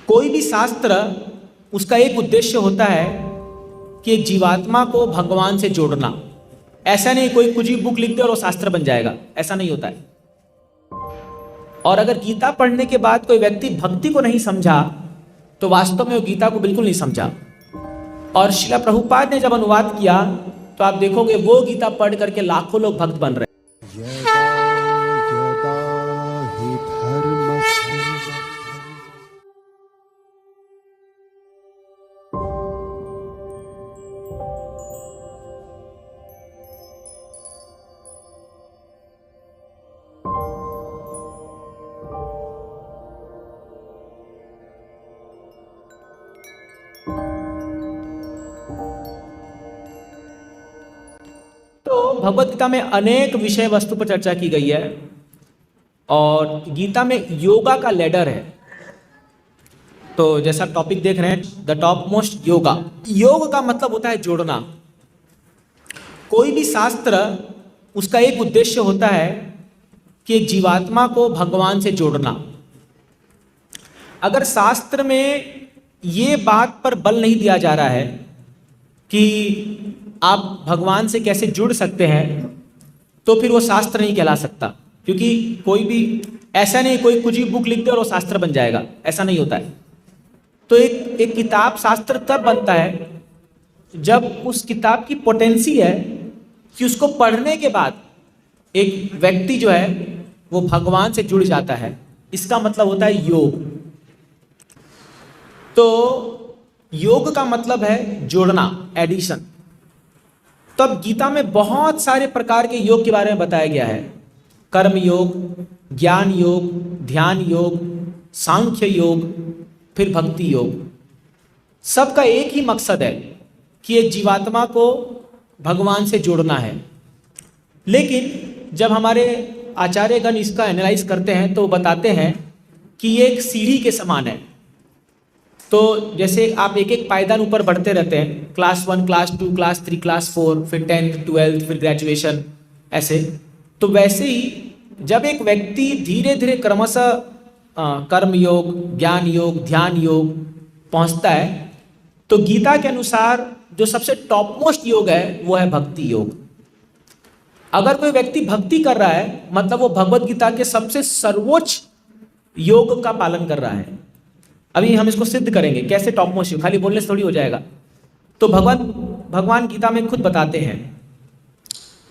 कोई भी शास्त्र उसका एक उद्देश्य होता है कि एक जीवात्मा को भगवान से जोड़ना। ऐसा नहीं कोई कुछ भी बुक लिख दे और वो शास्त्र बन जाएगा, ऐसा नहीं होता है। और अगर गीता पढ़ने के बाद कोई व्यक्ति भक्ति को नहीं समझा तो वास्तव में वो गीता को बिल्कुल नहीं समझा। और श्रील प्रभुपाद ने जब अनुवाद किया तो आप देखोगे वो गीता पढ़ करके लाखों लोग भक्त बन रहे हैं। तो भगवत गीता में अनेक विषय वस्तु पर चर्चा की गई है और गीता में योगा का लैडर है। तो जैसा टॉपिक देख रहे हैं, द टॉप मोस्ट योगा। योग का मतलब होता है जोड़ना। कोई भी शास्त्र उसका एक उद्देश्य होता है कि एक जीवात्मा को भगवान से जोड़ना। अगर शास्त्र में ये बात पर बल नहीं दिया जा रहा है कि आप भगवान से कैसे जुड़ सकते हैं तो फिर वो शास्त्र नहीं कहला सकता। क्योंकि कोई भी ऐसा नहीं कोई कुछ भी बुक लिख दे और वो शास्त्र बन जाएगा, ऐसा नहीं होता है। तो एक किताब शास्त्र तब बनता है जब उस किताब की पोटेंसी है कि उसको पढ़ने के बाद एक व्यक्ति जो है वो भगवान से जुड़ जाता है। इसका मतलब होता है योग। तो योग का मतलब है जोड़ना, एडिशन। तो अब गीता में बहुत सारे प्रकार के योग के बारे में बताया गया है। कर्म योग, ज्ञान योग, ध्यान योग, सांख्य योग, फिर भक्ति योग। सबका एक ही मकसद है कि एक जीवात्मा को भगवान से जोड़ना है। लेकिन जब हमारे आचार्यगण इसका एनालाइज करते हैं तो बताते हैं कि ये एक सीढ़ी के समान है। तो जैसे आप एक एक पायदान ऊपर बढ़ते रहते हैं, क्लास 1, क्लास 2, क्लास 3, क्लास 4, फिर 10th, 12th, फिर ग्रेजुएशन, ऐसे। तो वैसे ही जब एक व्यक्ति धीरे धीरे क्रमशः कर्म योग, ज्ञान योग, ध्यान योग पहुंचता है तो गीता के अनुसार जो सबसे टॉप मोस्ट योग है वो है भक्ति योग। अगर कोई व्यक्ति भक्ति कर रहा है मतलब वो भगवत गीता के सबसे सर्वोच्च योग का पालन कर रहा है। अभी हम इसको सिद्ध करेंगे कैसे टॉप मोस्ट योग, खाली बोलने से थोड़ी हो जाएगा। तो भगवान गीता में खुद बताते हैं।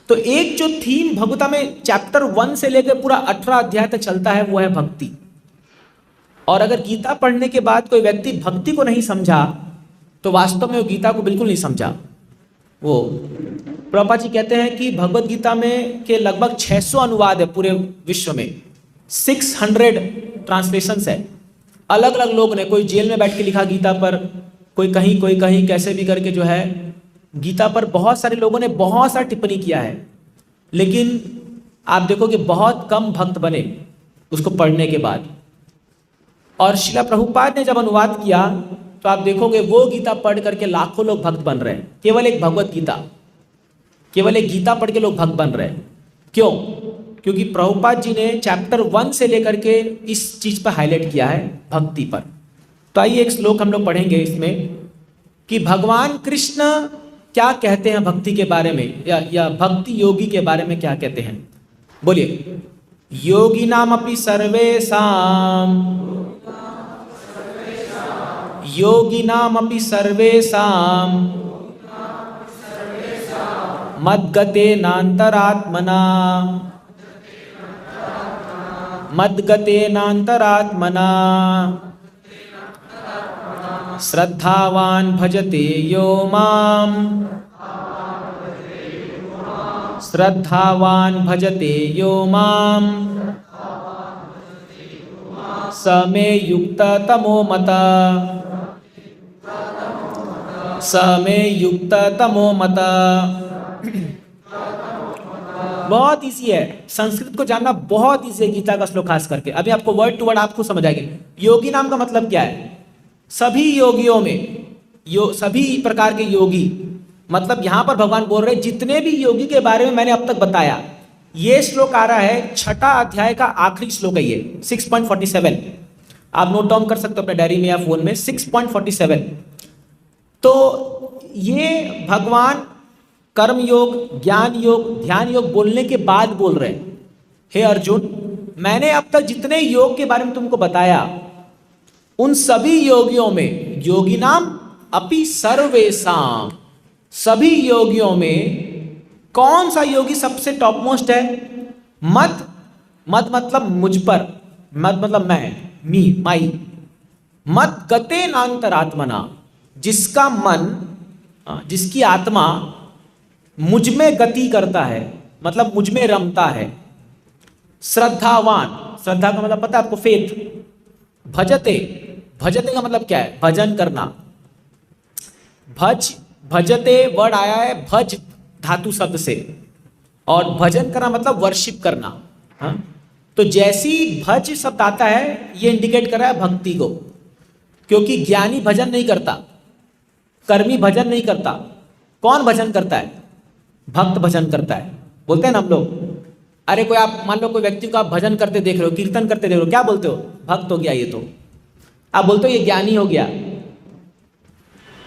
तो एक जो थीम भगवता में चैप्टर 1 से लेकर पूरा 18 अध्याय तक चलता है वो है भक्ति। और अगर गीता पढ़ने के बाद कोई व्यक्ति भक्ति को नहीं समझा तो वास्तव में वो गीता को बिल्कुल नहीं समझा। वो प्रभुपाद जी कहते हैं कि भगवत गीता में के लगभग 600 अनुवाद है पूरे विश्व में, 600 ट्रांसलेशंस है। अलग अलग लोग ने, कोई जेल में बैठ के लिखा गीता पर, कोई कहीं कैसे भी करके जो है गीता पर बहुत सारे लोगों ने बहुत सारा टिप्पणी किया है। लेकिन आप देखो कि बहुत कम भक्त बने उसको पढ़ने के बाद। और श्रील प्रभुपाद ने जब अनुवाद किया तो आप देखोगे वो गीता पढ़ करके लाखों लोग भक्त बन रहे हैं। केवल एक भगवत गीता, केवल एक गीता पढ़ के लोग भक्त बन रहे हैं। क्यों? क्योंकि प्रभुपाद जी ने चैप्टर 1 से लेकर के इस चीज पर हाईलाइट किया है, भक्ति पर। तो आइए एक श्लोक हम लोग पढ़ेंगे इसमें कि भगवान कृष्ण क्या कहते हैं भक्ति के बारे में, या भक्ति योगी के बारे में क्या कहते हैं। बोलिए। योगिनामपि सर्वेषां, योगिनामपि सर्वेषां मद्गतेनान्तरात्मना, मद्गतेनान्तरात्मना श्रद्धावान् भजते यो मां, श्रद्धावान् भजते यो मां स मे युक्ततमो मता, स मे युक्ततमो मता। बहुत इजी है, संस्कृत को जानना बहुत इजी है गीता का श्लोक खास करके। अभी आपको वर्ड टू वर्ड आपको समझ आएंगे। योगी नाम का मतलब क्या है? सभी योगियों में सभी प्रकार के योगी, मतलब यहां पर भगवान बोल रहे जितने भी योगी के बारे में मैंने अब तक बताया। ये श्लोक आ रहा है 6ठा अध्याय का आखिरी श्लोक है ये 6.47। आप नोट डाउन कर सकते हो अपने डायरी में या फोन में, 6.47। तो ये भगवान कर्म योग, ज्ञान योग, ध्यान योग बोलने के बाद बोल रहे हैं, हे अर्जुन, मैंने अब तक जितने योग के बारे में तुमको बताया, उन सभी योगियों में, योगी नाम अपि सर्वेशाम, सभी योगियों में कौन सा योगी सबसे टॉप मोस्ट है? मत, मत मतलब मुझ पर, मत मतलब मैं, मी, माई, मत गते नांतरात्मना, जिसका मन, जिसकी आत्मा मुझ में गति करता है, मतलब मुझ में रमता है। श्रद्धावान, श्रद्धा का मतलब पता है आपको? फेथ। भजते, भजते का मतलब क्या है? भजन करना। भज, भजते वर्ड आया है भज धातु शब्द से, और भजन करना मतलब वर्शिप करना। हाँ? तो जैसी भज शब्द आता है, ये इंडिकेट कर रहा है भक्ति को, क्योंकि ज्ञानी भजन नहीं करता, कर्मी भजन नहीं करता। कौन भजन करता है? भक्त भजन करता है। बोलते हैं ना हम लोग, अरे कोई आप मान लो कोई व्यक्ति को आप भजन करते देख रहे हो, कीर्तन करते देख रहे हो, क्या बोलते हो? भक्त हो गया ये तो। आप बोलते हो ये ज्ञानी हो गया।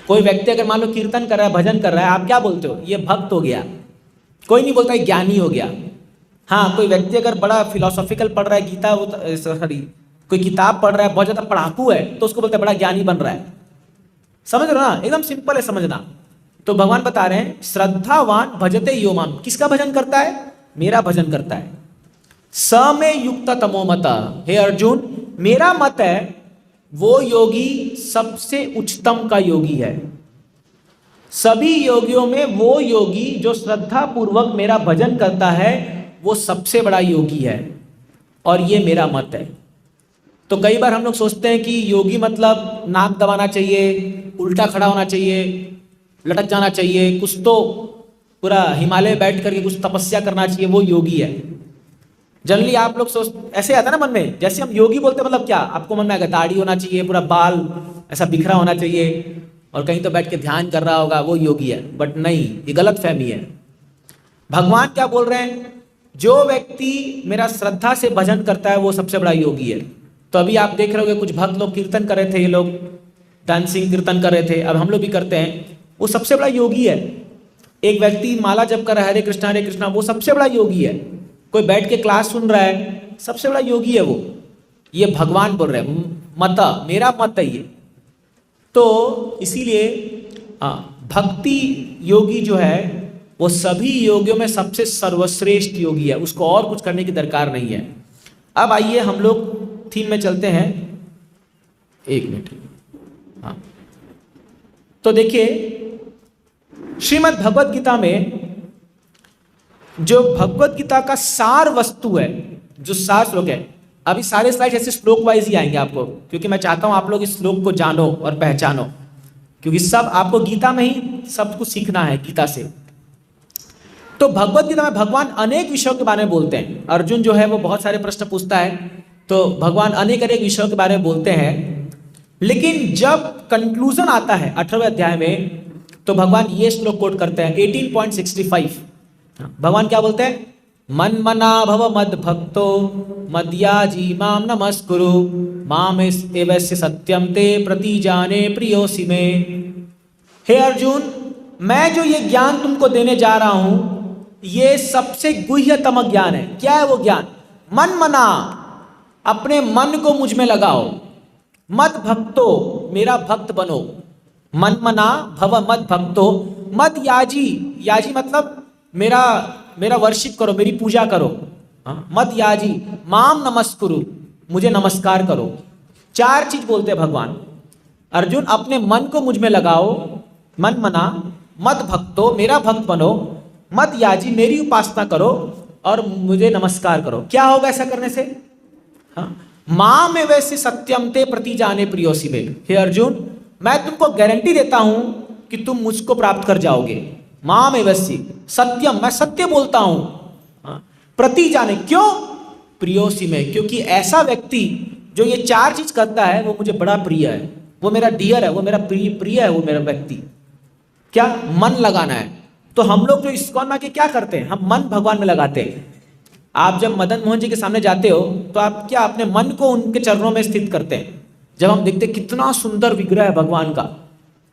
कोई व्यक्ति अगर मान लो कीर्तन कर रहा है, भजन कर रहा है, आप क्या बोलते हो? ये भक्त हो गया। कोई नहीं बोलता ये ज्ञानी हो गया। हाँ, कोई व्यक्ति अगर बड़ा फिलोसॉफिकल पढ़ रहा है, गीता सॉरी कोई किताब पढ़ रहा है, बहुत ज्यादा पढ़ाकू है, तो उसको बोलते हैं बड़ा ज्ञानी बन रहा है। समझ रहे हो ना? एकदम सिंपल है समझना। तो भगवान बता रहे हैं श्रद्धावान भजते यो माम, किसका भजन करता है? मेरा भजन करता है। स में युक्त तमो मता, हे अर्जुन, मेरा मत है वो योगी सबसे उच्चतम का योगी है। सभी योगियों में वो योगी जो श्रद्धा पूर्वक मेरा भजन करता है, वो सबसे बड़ा योगी है, और ये मेरा मत है। तो कई बार हम लोग सोचते हैं कि योगी मतलब नाक दबाना चाहिए, उल्टा खड़ा होना चाहिए, लटक जाना चाहिए, कुछ तो पूरा हिमालय बैठ करके कुछ तपस्या करना चाहिए, वो योगी है। जनरली आप लोग सोच ऐसे आता है ना मन में, जैसे हम योगी बोलते मतलब क्या आपको मन में आएगा? दाढ़ी होना चाहिए, पूरा बाल ऐसा बिखरा होना चाहिए, और कहीं तो बैठ के ध्यान कर रहा होगा, वो योगी है। बट नहीं, ये गलत फहमी है। भगवान क्या बोल रहे हैं? जो व्यक्ति मेरा श्रद्धा से भजन करता है, वो सबसे बड़ा योगी है। तो अभी आप देख रहे होगे कुछ भक्त लोग कीर्तन कर रहे थे, ये लोग डांसिंग कीर्तन कर रहे थे, अब हम लोग भी करते हैं, वो सबसे बड़ा योगी है। एक व्यक्ति माला जप कर रहा है, हरे कृष्णा, वो सबसे बड़ा योगी है। कोई बैठ के क्लास सुन रहा है, सबसे बड़ा योगी है वो। ये भगवान बोल रहे हैं, मत, मेरा मत है ये। तो इसीलिए भक्ति योगी जो है वो सभी योगियों में सबसे सर्वश्रेष्ठ योगी है, उसको और कुछ करने की दरकार नहीं है। अब आइए हम लोग थीम में चलते हैं। एक मिनट। हाँ, तो देखिए श्रीमद् भगवत गीता में जो भगवत गीता का सार वस्तु है, जो सार श्लोक है, अभी सारे स्लाइड ऐसे श्लोक वाइज ही आएंगे आपको, क्योंकि मैं चाहता हूं आप लोग इस श्लोक को जानो और पहचानो, क्योंकि सब आपको गीता में ही सब कुछ सीखना है गीता से। तो भगवत गीता में भगवान अनेक विषयों के बारे में बोलते हैं। अर्जुन जो है वो बहुत सारे प्रश्न पूछता है, तो भगवान अनेक अनेक विषयों के बारे में बोलते हैं। लेकिन जब कंक्लूजन आता है 18वें अध्याय में, तो भगवान ये श्लोक कोट करते हैं 18.65। भगवान क्या बोलते हैं? मन मना भव मद भक्तो मद्याजी माम नमस्कुरु माम एवस्य सत्यम ते प्रति जाने प्रियोसि में। हे अर्जुन, मैं जो ये ज्ञान तुमको देने जा रहा हूं, ये सबसे गुह्यतम ज्ञान है। क्या है वो ज्ञान? मन मना, अपने मन को मुझ में लगाओ। मद भक्तो, मेरा भक्त बनो। मन मना भव मद भक्तो मद याजी, याजी मतलब मेरा वर्शिप करो, मेरी पूजा करो। मद याजी माम नमस्कुरु, मुझे नमस्कार करो। 4 चीज बोलते हैं भगवान। अर्जुन, अपने मन को मुझ में लगाओ, मन मना, मद भक्तो, मेरा भक्त बनो, मद याजी, मेरी उपासना करो, और मुझे नमस्कार करो। क्या होगा ऐसा करने से? माम एवस्य सत्यम ते प्रति जाने प्रियोसि में। हे अर्जुन, मैं तुमको गारंटी देता हूं कि तुम मुझको प्राप्त कर जाओगे। माम एवस्य सत्यम, मैं सत्य बोलता हूं। प्रति जाने, क्यों? प्रियोसि में, क्योंकि ऐसा व्यक्ति जो ये 4 चीज करता है वो मुझे बड़ा प्रिय है, वो मेरा डियर है, वो मेरा प्रिय है, वो मेरा व्यक्ति। क्या? मन लगाना है। तो हम लोग जो इस्कॉन में क्या करते हैं? हम मन भगवान में लगाते हैं। आप जब मदन मोहन जी के सामने जाते हो तो आप क्या अपने मन को उनके चरणों में स्थित करते हैं। जब हम देखते कितना सुंदर विग्रह है भगवान का,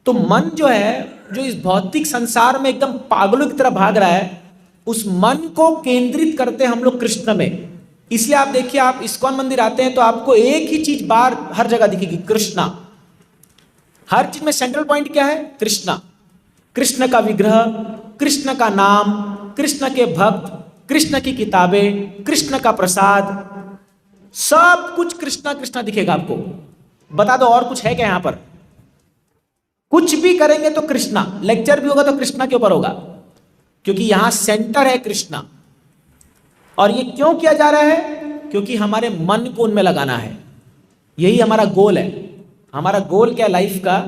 तो मन जो है, जो इस भौतिक संसार में एकदम पागलों की तरह भाग रहा है, उस मन को केंद्रित करते हैं हम लोग कृष्ण में। इसलिए आप देखिए, आप इस्कॉन मंदिर आते हैं तो आपको एक ही चीज बार हर जगह दिखेगी, कृष्णा। हर चीज में सेंट्रल पॉइंट क्या है? कृष्णा। कृष्ण का विग्रह, कृष्ण का नाम, कृष्ण के भक्त, कृष्ण की किताबें, कृष्ण का प्रसाद, सब कुछ कृष्णा कृष्णा दिखेगा आपको। बता दो और कुछ है क्या यहां पर? कुछ भी करेंगे तो कृष्णा, लेक्चर भी होगा तो कृष्णा के ऊपर होगा, क्योंकि यहां सेंटर है कृष्णा। और ये क्यों किया जा रहा है? क्योंकि हमारे मन को उनमें लगाना है। यही हमारा गोल है। हमारा गोल क्या है लाइफ का?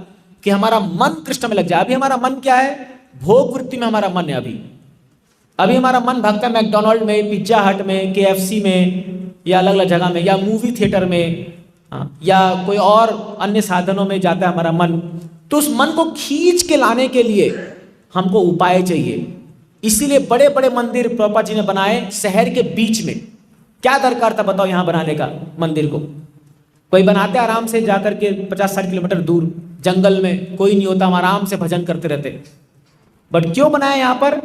कि हमारा मन कृष्ण में लग जाए। अभी हमारा मन क्या है? भोग वृत्ति में हमारा मन है। अभी हमारा मन भागता है मैकडोनल्ड में, पिज्जा हट में, केएफसी में, या अलग अलग जगह में, या मूवी थिएटर में, या कोई और अन्य साधनों में जाता है हमारा मन। तो उस मन को खींच के लाने के लिए हमको उपाय चाहिए। इसीलिए बड़े बड़े मंदिर प्रभुपाद जी ने बनाए शहर के बीच में। क्या दरकार था बताओ यहां बनाने का मंदिर को? कोई बनाते आराम से जाकर के 50-60 किलोमीटर दूर जंगल में, कोई नहीं होता, हम आराम से भजन करते रहते। बट क्यों बनाया यहां पर?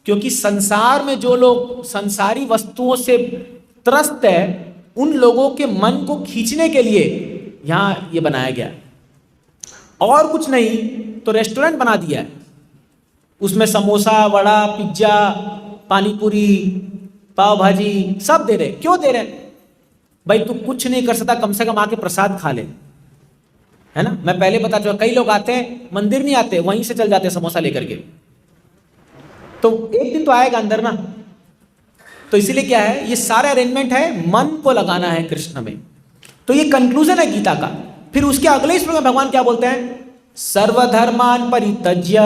क्योंकि संसार में जो लोग संसारी वस्तुओं से त्रस्त है, उन लोगों के मन को खींचने के लिए यहां ये बनाया गया। और कुछ नहीं तो रेस्टोरेंट बना दिया है, उसमें समोसा, वड़ा, पिज्जा, पानीपुरी, पाव भाजी सब दे रहे। क्यों दे रहे? भाई तू कुछ नहीं कर सकता, कम से कम आके प्रसाद खा ले, है ना। मैं पहले बता चुका, कई लोग आते हैं, मंदिर नहीं आते, वहीं से चल जाते समोसा लेकर के। तो एक दिन तो आएगा अंदर ना। तो इसीलिए क्या है, ये सारा अरेंजमेंट है, मन को लगाना है कृष्ण में। तो ये कंक्लूजन है गीता का। फिर उसके अगले श्लोक में भगवान क्या बोलते हैं? सर्वधर्मान परित्यज्य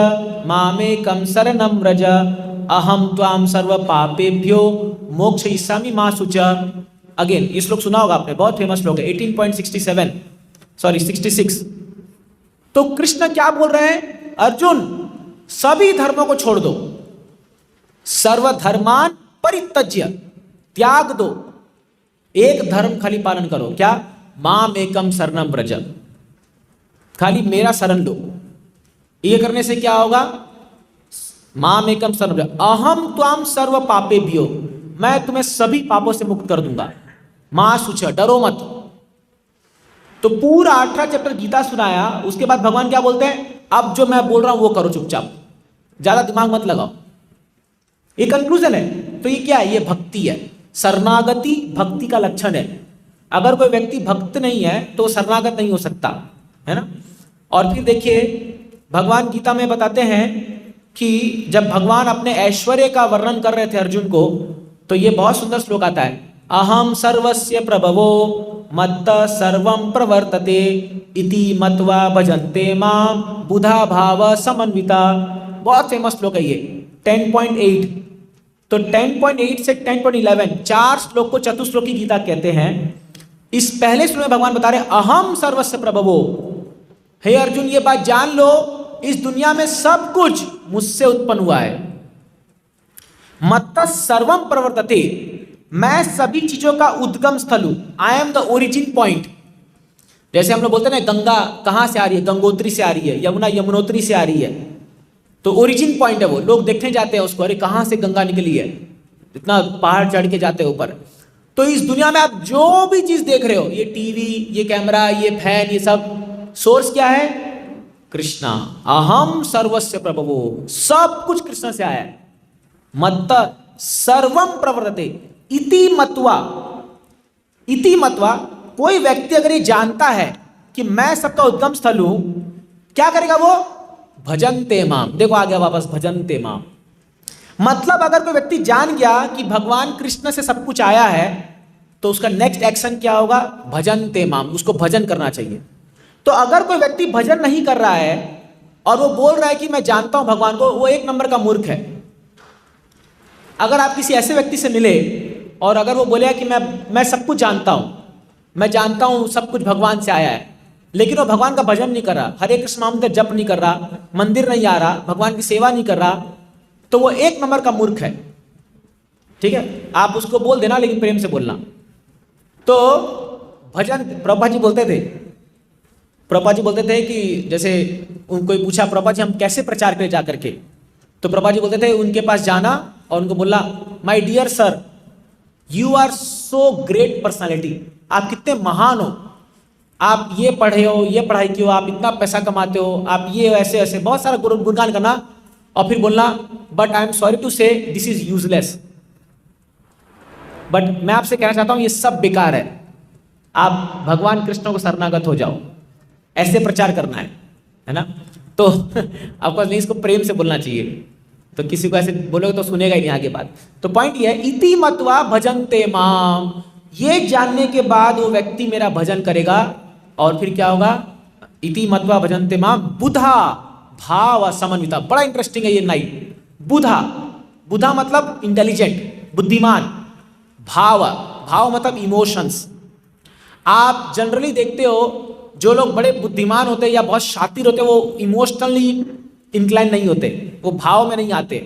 मामेकं शरणं व्रज अहम त्वाम सर्व पापेभ्यो मोक्षयिष्यामि मा शुचा। अगेन ये श्लोक सुना होगा आपने, बहुत फेमस श्लोक है, 66। तो कृष्ण क्या बोल रहे हैं? अर्जुन सभी धर्मों को छोड़ दो, सर्वधर्मान परित्यज्य, त्याग दो, एक धर्म खाली पालन करो। क्या? माम एकम शरणं व्रज, खाली मेरा शरण लो। ये करने से क्या होगा? माम एकम शरणं व्रज अहम त्वाम सर्व पापेभ्यो, मैं तुम्हें सभी पापों से मुक्त कर दूंगा। मां शुच, डरो मत। तो पूरा 18 चैप्टर गीता सुनाया। उसके बाद भगवान क्या बोलते हैं? अब जो मैं बोल रहा हूं वो करो चुपचाप, ज्यादा दिमाग मत लगाओ। ये कंक्लूजन है। तो ये क्या है? ये भक्ति है। शरणागति भक्ति का लक्षण है। अगर कोई व्यक्ति भक्त नहीं है तो शरणागत नहीं हो सकता, है ना। और फिर देखिए भगवान गीता में बताते हैं कि जब भगवान अपने ऐश्वर्य का वर्णन कर रहे थे अर्जुन को, तो ये बहुत सुंदर श्लोक आता है, अहम सर्वस्य प्रभवो मत्त सर्वं प्रवर्तते इति मत्वा भजन्ते मां बुधा भाव समन्विता। बहुत फेमस श्लोक है ये, 10.8। तो 10.8 से 10.11 4 श्लोक को चतुश्लोकी गीता कहते हैं। इस पहले श्लोक में भगवान बता रहे अहम सर्वस्य प्रभवो, हे अर्जुन ये बात जान लो, इस दुनिया में सब कुछ मुझसे उत्पन्न हुआ है। मत्त सर्वम प्रवर्तते, मैं सभी चीजों का उद्गम स्थल हूं। I am the origin point. जैसे हम लोग बोलते हैं ना, गंगा कहां से आ रही है? गंगोत्री से आ रही है, यमुना यमुनोत्री से आ रही है। तो ओरिजिन पॉइंट है वो। लोग देखने जाते हैं उसको, अरे कहां से गंगा निकली है, इतना पहाड़ चढ़ के जाते हैं ऊपर। तो इस दुनिया में आप जो भी चीज देख रहे हो, ये टीवी, ये कैमरा, ये फैन, ये सब सोर्स क्या है? कृष्णा। अहम सर्वस्य प्रभवो, सब कुछ कृष्ण से आया है। मत्त सर्वम प्रवर्तते इति मत्वा। इति मत्वा, कोई व्यक्ति अगर ये जानता है कि मैं सबका उद्गम स्थल हूं, क्या करेगा वो? भजन्ते माम। देखो आ गया वापस, भजन्ते माम। मतलब अगर कोई व्यक्ति जान गया कि भगवान कृष्ण से सब कुछ आया है, तो उसका नेक्स्ट एक्शन क्या होगा? भजन्ते माम, उसको भजन करना चाहिए। तो अगर कोई व्यक्ति भजन नहीं कर रहा है और वो बोल रहा है कि मैं जानता हूं भगवान को, वो एक नंबर का मूर्ख है। अगर आप किसी ऐसे व्यक्ति से मिले और अगर वो बोले कि मैं सब कुछ जानता हूं, मैं जानता हूं सब कुछ भगवान से आया है, लेकिन वो भगवान का भजन नहीं कर रहा, हरे कृष्ण महामंत्र जप नहीं कर रहा, मंदिर नहीं आ रहा, भगवान की सेवा नहीं कर रहा, तो वो एक नंबर का मूर्ख है। ठीक है, आप उसको बोल देना लेकिन प्रेम से बोलना। तो भजन प्रभुपाद जी बोलते थे कि जैसे उनको पूछा, प्रभुपाद जी हम कैसे प्रचार करें जा करके, तो प्रभुपाद जी बोलते थे उनके पास जाना और उनको बोलना, my dear sir, you are so great personality, आप कितने महान हो, आप ये पढ़े हो, ये पढ़ाई की हो, आप इतना पैसा कमाते हो, आप ये ऐसे ऐसे बहुत सारा गुणगान करना, और फिर बोलना, but I am sorry to say this is useless, but मैं आपसे कहना चाहता हूं ये सब बेकार है, आप भगवान कृष्ण को शरणागत हो जाओ। ऐसे प्रचार करना है ना। तो आपको नहीं, इसको प्रेम से बोलना चाहिए, तो किसी को ऐसे बोलोगे तो सुनेगा ही नहीं आगे बात। तो पॉइंट ये है, इति मत्वा भजन्ते माम, ये जानने के बाद वो व्यक्ति मेरा भजन करेगा, और फिर क्या होगा, इति मत्वा भजन्ते माम बुधा भाव समन्विता। बड़ा इंटरेस्टिंग है ये नाइट। बुधा मतलब इंटेलिजेंट, बुद्धिमान, भाव मतलब इमोशंस। आप जनरली देखते हो जो लोग बड़े बुद्धिमान होते हैं या बहुत शातिर होते हैं, वो इमोशनली इंक्लाइन नहीं होते, वो भाव में नहीं आते।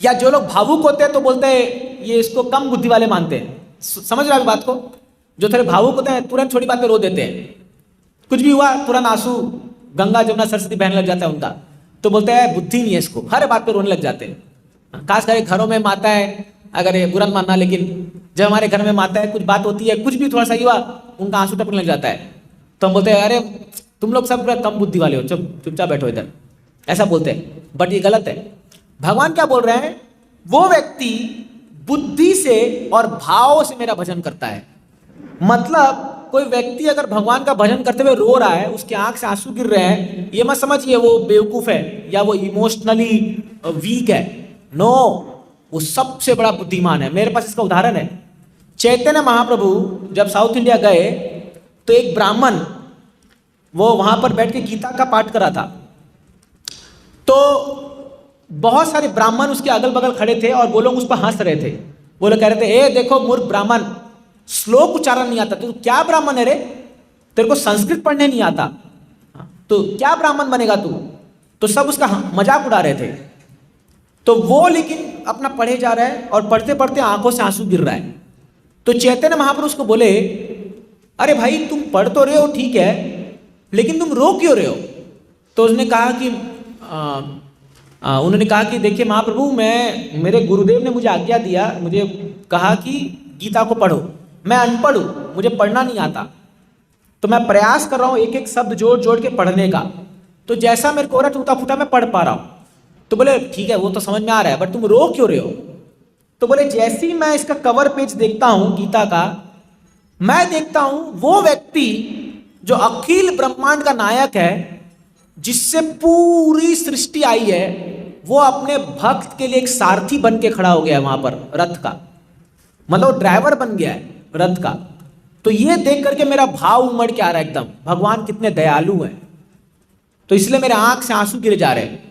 या जो लोग भावुक होते हैं तो बोलते हैं ये इसको कम बुद्धि वाले मानते हैं। समझ रहे हो बात को? जो थोड़े भावुक होते हैं तुरंत छोटी बात पे रो देते हैं, कुछ भी हुआ तुरंत आंसू गंगा जमुना सरस्वती बहने लग जाता है उनका, तो बोलते हैं बुद्धि नहीं है इसको, हर बात पे रोने लग जाते हैं। खास करके घरों में माता है, अगर ये बुरा मानना, लेकिन जब हमारे घर में माता है कुछ बात होती है, कुछ भी थोड़ा सा ही हुआ उनका आंसू टपकने लग जाता है, तो हम बोलते हैं अरे तुम लोग सब कम बुद्धि वाले हो, चुपचाप बैठो इधर, ऐसा बोलते हैं। बट ये गलत है। भगवान क्या बोल रहे हैं, वो व्यक्ति बुद्धि से और भाव से मेरा भजन करता है। मतलब कोई व्यक्ति अगर भगवान का भजन करते हुए रो रहा है, उसके आंख से आंसू गिर रहे हैं, ये मत समझिए वो बेवकूफ है या वो इमोशनली वीक है। नो, वो सबसे बड़ा बुद्धिमान है। मेरे पास इसका उदाहरण है। चैतन्य महाप्रभु जब साउथ इंडिया गए तो एक ब्राह्मण वो वहां पर बैठ के गीता का पाठ करा था, तो बहुत सारे ब्राह्मण उसके अगल बगल खड़े थे और वो लोग उस पर हंस रहे थे। वो लोग कह रहे थे, ए देखो मूर्ख ब्राह्मण, श्लोक उच्चारण नहीं आता, तू क्या ब्राह्मण है रे, तेरे को संस्कृत पढ़ने नहीं आता, तो क्या ब्राह्मण बनेगा तू। तो सब उसका मजाक उड़ा रहे थे। तो वो लेकिन अपना पढ़े जा रहा है और पढ़ते पढ़ते आंखों से आंसू गिर रहा है। तो चैतन्य महाप्रभु उसको बोले, अरे भाई तुम पढ़ तो रहे हो ठीक है, लेकिन तुम रो क्यों रहे हो। तो उसने कहा कि उन्होंने कहा कि देखिए महाप्रभु, मेरे गुरुदेव ने मुझे आज्ञा दिया, मुझे कहा कि गीता को पढ़ो, मैं अनपढ़ हूँ, मुझे पढ़ना नहीं आता, तो मैं प्रयास कर रहा हूँ एक एक शब्द जोड़ जोड़ के पढ़ने का, तो जैसा मेरे को हो रहा टूटा फूटा मैं पढ़ पा रहा हूँ। तो बोले ठीक है वो तो समझ में आ रहा है, बट तुम रो क्यों रहे हो। तो बोले जैसे ही मैं इसका कवर पेज देखता हूँ गीता का, मैं देखता हूँ वो व्यक्ति जो अखिल ब्रह्मांड का नायक है, जिससे पूरी सृष्टि आई है, वो अपने भक्त के लिए एक सारथी बन के खड़ा हो गया है वहां पर रथ का, मतलब ड्राइवर बन गया है रथ का। तो ये देख करके मेरा भाव उमड़ के आ रहा है एकदम, भगवान कितने दयालु हैं। तो इसलिए मेरे आंख से आंसू गिरे जा रहे हैं।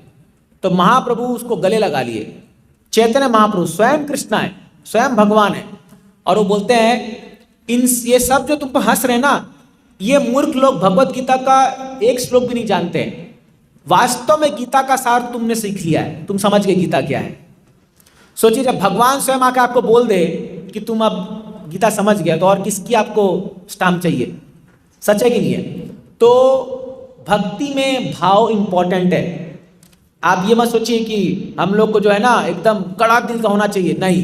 तो महाप्रभु उसको गले लगा लिए। चैतन्य महाप्रभु स्वयं कृष्ण है, स्वयं भगवान है, और वो बोलते हैं ये सब जो तुम पर हंस रहे हैं ना, ये मूर्ख लोग भगवत गीता का एक श्लोक भी नहीं जानते हैं। वास्तव में गीता का सार तुमने सीख लिया है, तुम समझ गए गीता क्या है। सोचिए जब भगवान स्वयं आकर आपको बोल दे कि तुम अब गीता समझ गया, तो और किसकी आपको स्टाम्प चाहिए। सच है कि नहीं है। तो भक्ति में भाव इंपॉर्टेंट है। आप ये मत सोचिए कि हम लोग को जो है ना एकदम कड़ा दिल का होना चाहिए, नहीं।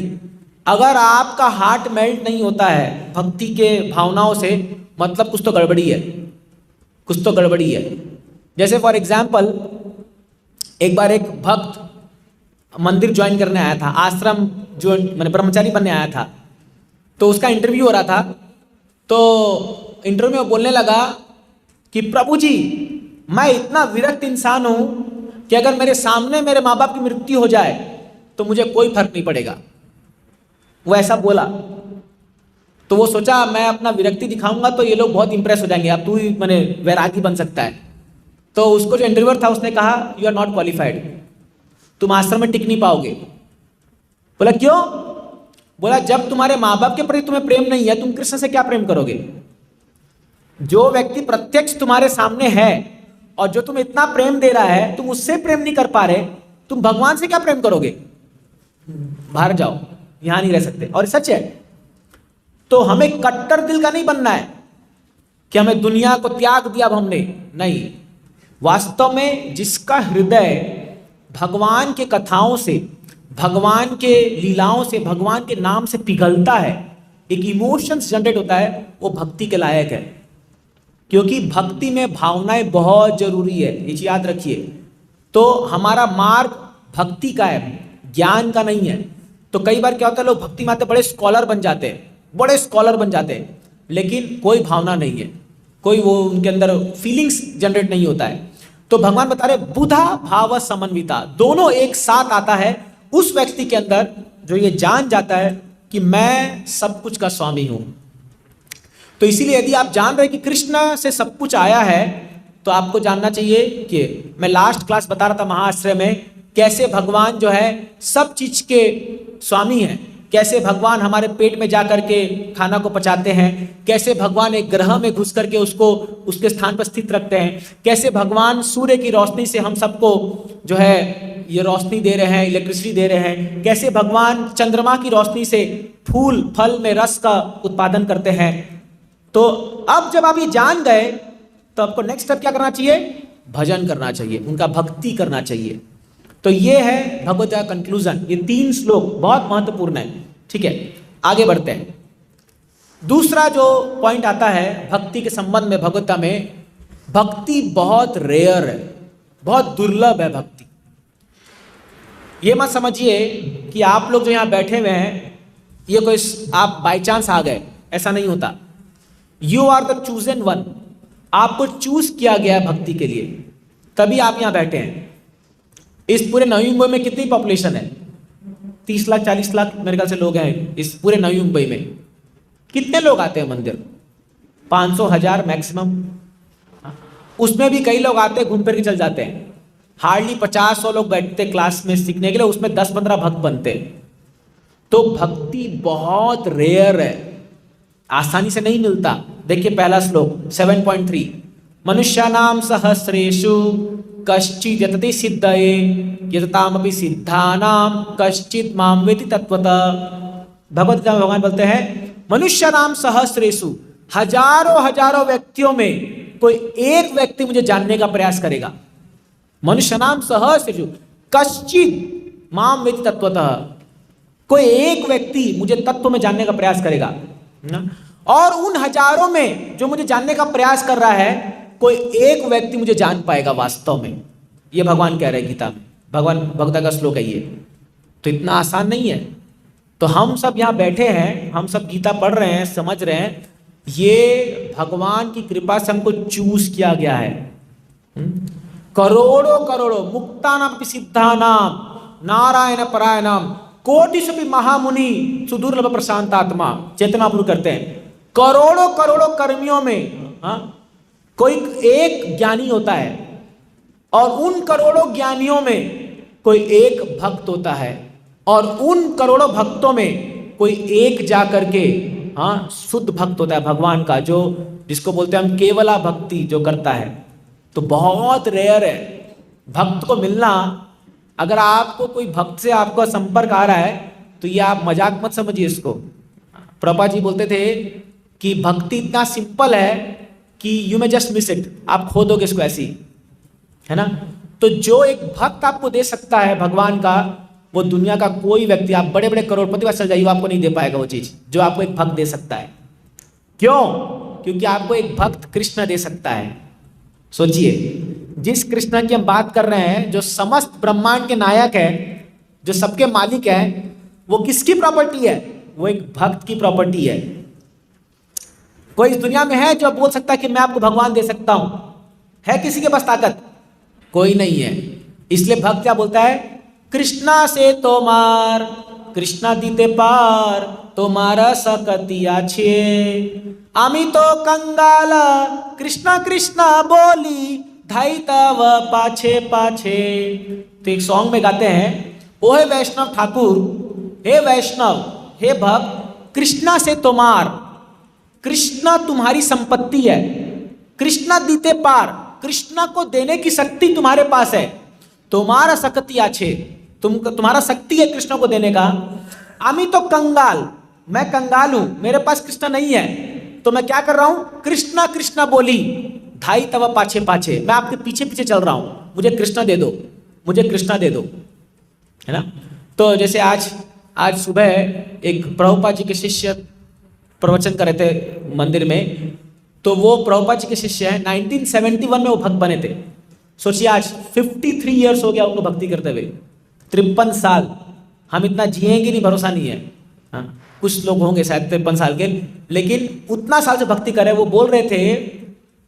अगर आपका हार्ट मेल्ट नहीं होता है भक्ति के भावनाओं से, मतलब कुछ तो गड़बड़ी है, कुछ तो गड़बड़ी है। जैसे फॉर एग्जाम्पल एक बार एक भक्त मंदिर ज्वाइन करने आया था, आश्रम जो मैंने ब्रह्मचारी बनने आया था, तो उसका इंटरव्यू हो रहा था। तो इंटरव्यू में बोलने लगा कि प्रभु जी, मैं इतना विरक्त इंसान हूं कि अगर मेरे सामने मेरे माँ बाप की मृत्यु हो जाए तो मुझे कोई फर्क नहीं पड़ेगा। वो ऐसा बोला। तो वो सोचा मैं अपना विरक्ति दिखाऊंगा तो ये लोग बहुत इंप्रेस हो जाएंगे, अब तू ही मैंने वैरागी बन सकता है। तो उसको जो इंटरव्यूअर था उसने कहा, यू आर नॉट क्वालिफाइड, तुम आश्रम में टिक नहीं पाओगे। बोला क्यों। बोला जब तुम्हारे माँ बाप के प्रति तुम्हें प्रेम नहीं है, तुम कृष्ण से क्या प्रेम करोगे। जो व्यक्ति प्रत्यक्ष तुम्हारे सामने है और जो तुम्हें इतना प्रेम दे रहा है, तुम उससे प्रेम नहीं कर पा रहे, तुम भगवान से क्या प्रेम करोगे। बाहर जाओ, यहां नहीं रह सकते। और सच है। तो हमें कट्टर दिल का नहीं बनना है कि हमें दुनिया को त्याग दिया अब हमने, नहीं। वास्तव में जिसका हृदय भगवान के कथाओं से, भगवान के लीलाओं से, भगवान के नाम से पिघलता है, एक इमोशंस जनरेट होता है, वो भक्ति के लायक है। क्योंकि भक्ति में भावनाएं बहुत जरूरी है, ये याद रखिए। तो हमारा मार्ग भक्ति का है, ज्ञान का नहीं है। तो कई बार क्या होता है, लोग भक्ति में आते बड़े स्कॉलर बन जाते हैं, बड़े स्कॉलर बन जाते हैं, लेकिन कोई भावना नहीं है, कोई वो उनके अंदर फीलिंग्स जनरेट नहीं होता है। तो भगवान बता रहे बुधा भाव समन्विता, दोनों एक साथ आता है उस व्यक्ति के अंदर जो ये जान जाता है कि मैं सब कुछ का स्वामी हूं। तो इसीलिए यदि आप जान रहे कि कृष्ण से सब कुछ आया है, तो आपको जानना चाहिए कि मैं लास्ट क्लास बता रहा था महाआश्रय में, कैसे भगवान जो है सब चीज के स्वामी हैं, कैसे भगवान हमारे पेट में जाकर के खाना को पचाते हैं, कैसे भगवान एक ग्रह में घुस करके उसको उसके स्थान पर स्थित रखते हैं, कैसे भगवान सूर्य की रोशनी से हम सबको जो है ये रोशनी दे रहे हैं, इलेक्ट्रिसिटी दे रहे हैं, कैसे भगवान चंद्रमा की रोशनी से फूल फल में रस का उत्पादन करते हैं। तो अब जब आप ये जान गए तो आपको नेक्स्ट स्टेप क्या करना चाहिए, भजन करना चाहिए, उनका भक्ति करना चाहिए। तो ये है भगवद गीता कंक्लूजन। ये 3 श्लोक बहुत महत्वपूर्ण है। ठीक है, आगे बढ़ते हैं। दूसरा जो पॉइंट आता है भक्ति के संबंध में, भगवद गीता में भक्ति बहुत रेयर है, बहुत दुर्लभ है भक्ति। ये मत समझिए कि आप लोग जो यहां बैठे हुए हैं ये कोई आप बाई चांस आ गए, ऐसा नहीं होता। You are the chosen one, आपको चूज किया गया भक्ति के लिए, तभी आप यहां बैठे हैं। इस पूरे नवी मुंबई में कितनी पॉपुलेशन है, 30 लाख 40 लाख मेरे ख्याल से लोग हैं इस पूरे नवी मुंबई में। कितने लोग आते हैं मंदिर, 500 1000 मैक्सिमम। उसमें भी कई लोग आते हैं घूम फिर के चल जाते हैं। हार्डली 50-100 लोग बैठते क्लास में सीखने के लिए, उसमें 10-15 भक्त बनते हैं। तो भक्ति बहुत रेयर है, आसानी से नहीं मिलता। देखिए पहला श्लोक 7.3, मनुष्यानाम सहस्रेषु कश्चित् यतते सिद्धये यततामपि सिद्धानाम कश्चित् माम वेति तत्वतः। भगवद गीता में भगवान बोलते हैं मनुष्यानाम सहस्रेषु, हजारों व्यक्तियों में कोई एक व्यक्ति मुझे जानने का प्रयास करेगा। मनुष्यानाम सहस्रेषु कश्चित् माम वेति तत्वतः, कोई एक व्यक्ति मुझे तत्व में जानने का प्रयास करेगा ना? और उन हजारों में जो मुझे जानने का प्रयास कर रहा है, कोई एक व्यक्ति मुझे जान पाएगा वास्तव में। ये भगवान कह रहे हैं गीता में, भगवान भगवद गीता का श्लोक है ये। तो इतना आसान नहीं है। तो हम सब यहाँ बैठे हैं, हम सब गीता पढ़ रहे हैं, समझ रहे हैं, ये भगवान की कृपा से हमको चूज किया गया है। करोड़ों मुक्तानाम सिद्धानाम नारायण परायणाम कोटिशपि महामुनि सुदुर्लभ प्रशांतात्मा, चेतना पूर्ण करते हैं। करोड़ों कर्मियों में कोई एक ज्ञानी होता है, और उन करोड़ों ज्ञानियों में कोई एक भक्त होता है, और उन करोड़ों भक्तों में कोई एक जाकर के शुद्ध भक्त होता है भगवान का, जो जिसको बोलते हैं हम केवला भक्ति जो करता है। तो बहुत रेयर है भक्त को मिलना। अगर आपको कोई भक्त से आपका संपर्क आ रहा है तो ये आप मजाक मत समझिए इसको। प्रभुपाद जी बोलते थे कि भक्ति इतना सिंपल है कि you may just miss it, आप खो दोगे इसको ऐसी, है ना। तो जो एक भक्त आपको दे सकता है भगवान का, वो दुनिया का कोई व्यक्ति, आप बड़े बड़े करोड़पति पास चल जाइए, आपको नहीं दे पाएगा वो चीज जो आपको एक भक्त दे सकता है। क्यों? क्योंकि आपको एक भक्त कृष्ण दे सकता है। सोचिए, जिस कृष्ण की हम बात कर रहे हैं, जो समस्त ब्रह्मांड के नायक है, जो सबके मालिक है, वो किसकी प्रॉपर्टी है? वो एक भक्त की प्रॉपर्टी है। कोई इस दुनिया में है जो बोल सकता है कि मैं आपको भगवान दे सकता हूं? है किसी के पास ताकत? कोई नहीं है। इसलिए भक्त क्या बोलता है? कृष्णा से तोमार, कृष्णा दीते पार तोमारा सकतिया छे, आमी तो कंगाल कृष्णा कृष्णा बोली धाई तव पाछे पाछे। तो एक सॉन्ग में गाते हैं, ओ हे वैष्णव ठाकुर, हे वैष्णव, हे भक्त, कृष्णा से तोमार, कृष्णा तुम्हारी संपत्ति है, कृष्णा दीते पार, कृष्णा को देने की शक्ति तुम्हारे पास है, तुम्हारा सकती आछे, तुम्हारा शक्ति है कृष्ण को देने का। अमी तो कंगाल, मैं कंगाल हूं, मेरे पास कृष्ण नहीं है, तो मैं क्या कर रहा हूं, कृष्णा कृष्णा बोली धाई तवा पाछे पाछे, मैं आपके पीछे पीछे चल रहा हूं, मुझे कृष्णा दे दो, मुझे कृष्णा दे दो, है ना। तो जैसे आज सुबह एक प्रभुपाद जी के शिष्य प्रवचन कर रहे थे मंदिर में, तो वो प्रभुपाद जी के शिष्य हैं, 1971 में वो भक्त बने थे। सोचिए आज 53 ईयर्स हो गया उनको भक्ति करते हुए, 53 साल। हम इतना जिएंगे नहीं, भरोसा नहीं है। हाँ, कुछ लोग होंगे शायद 53 साल के, लेकिन उतना साल से भक्ति कर रहे। वो बोल रहे थे,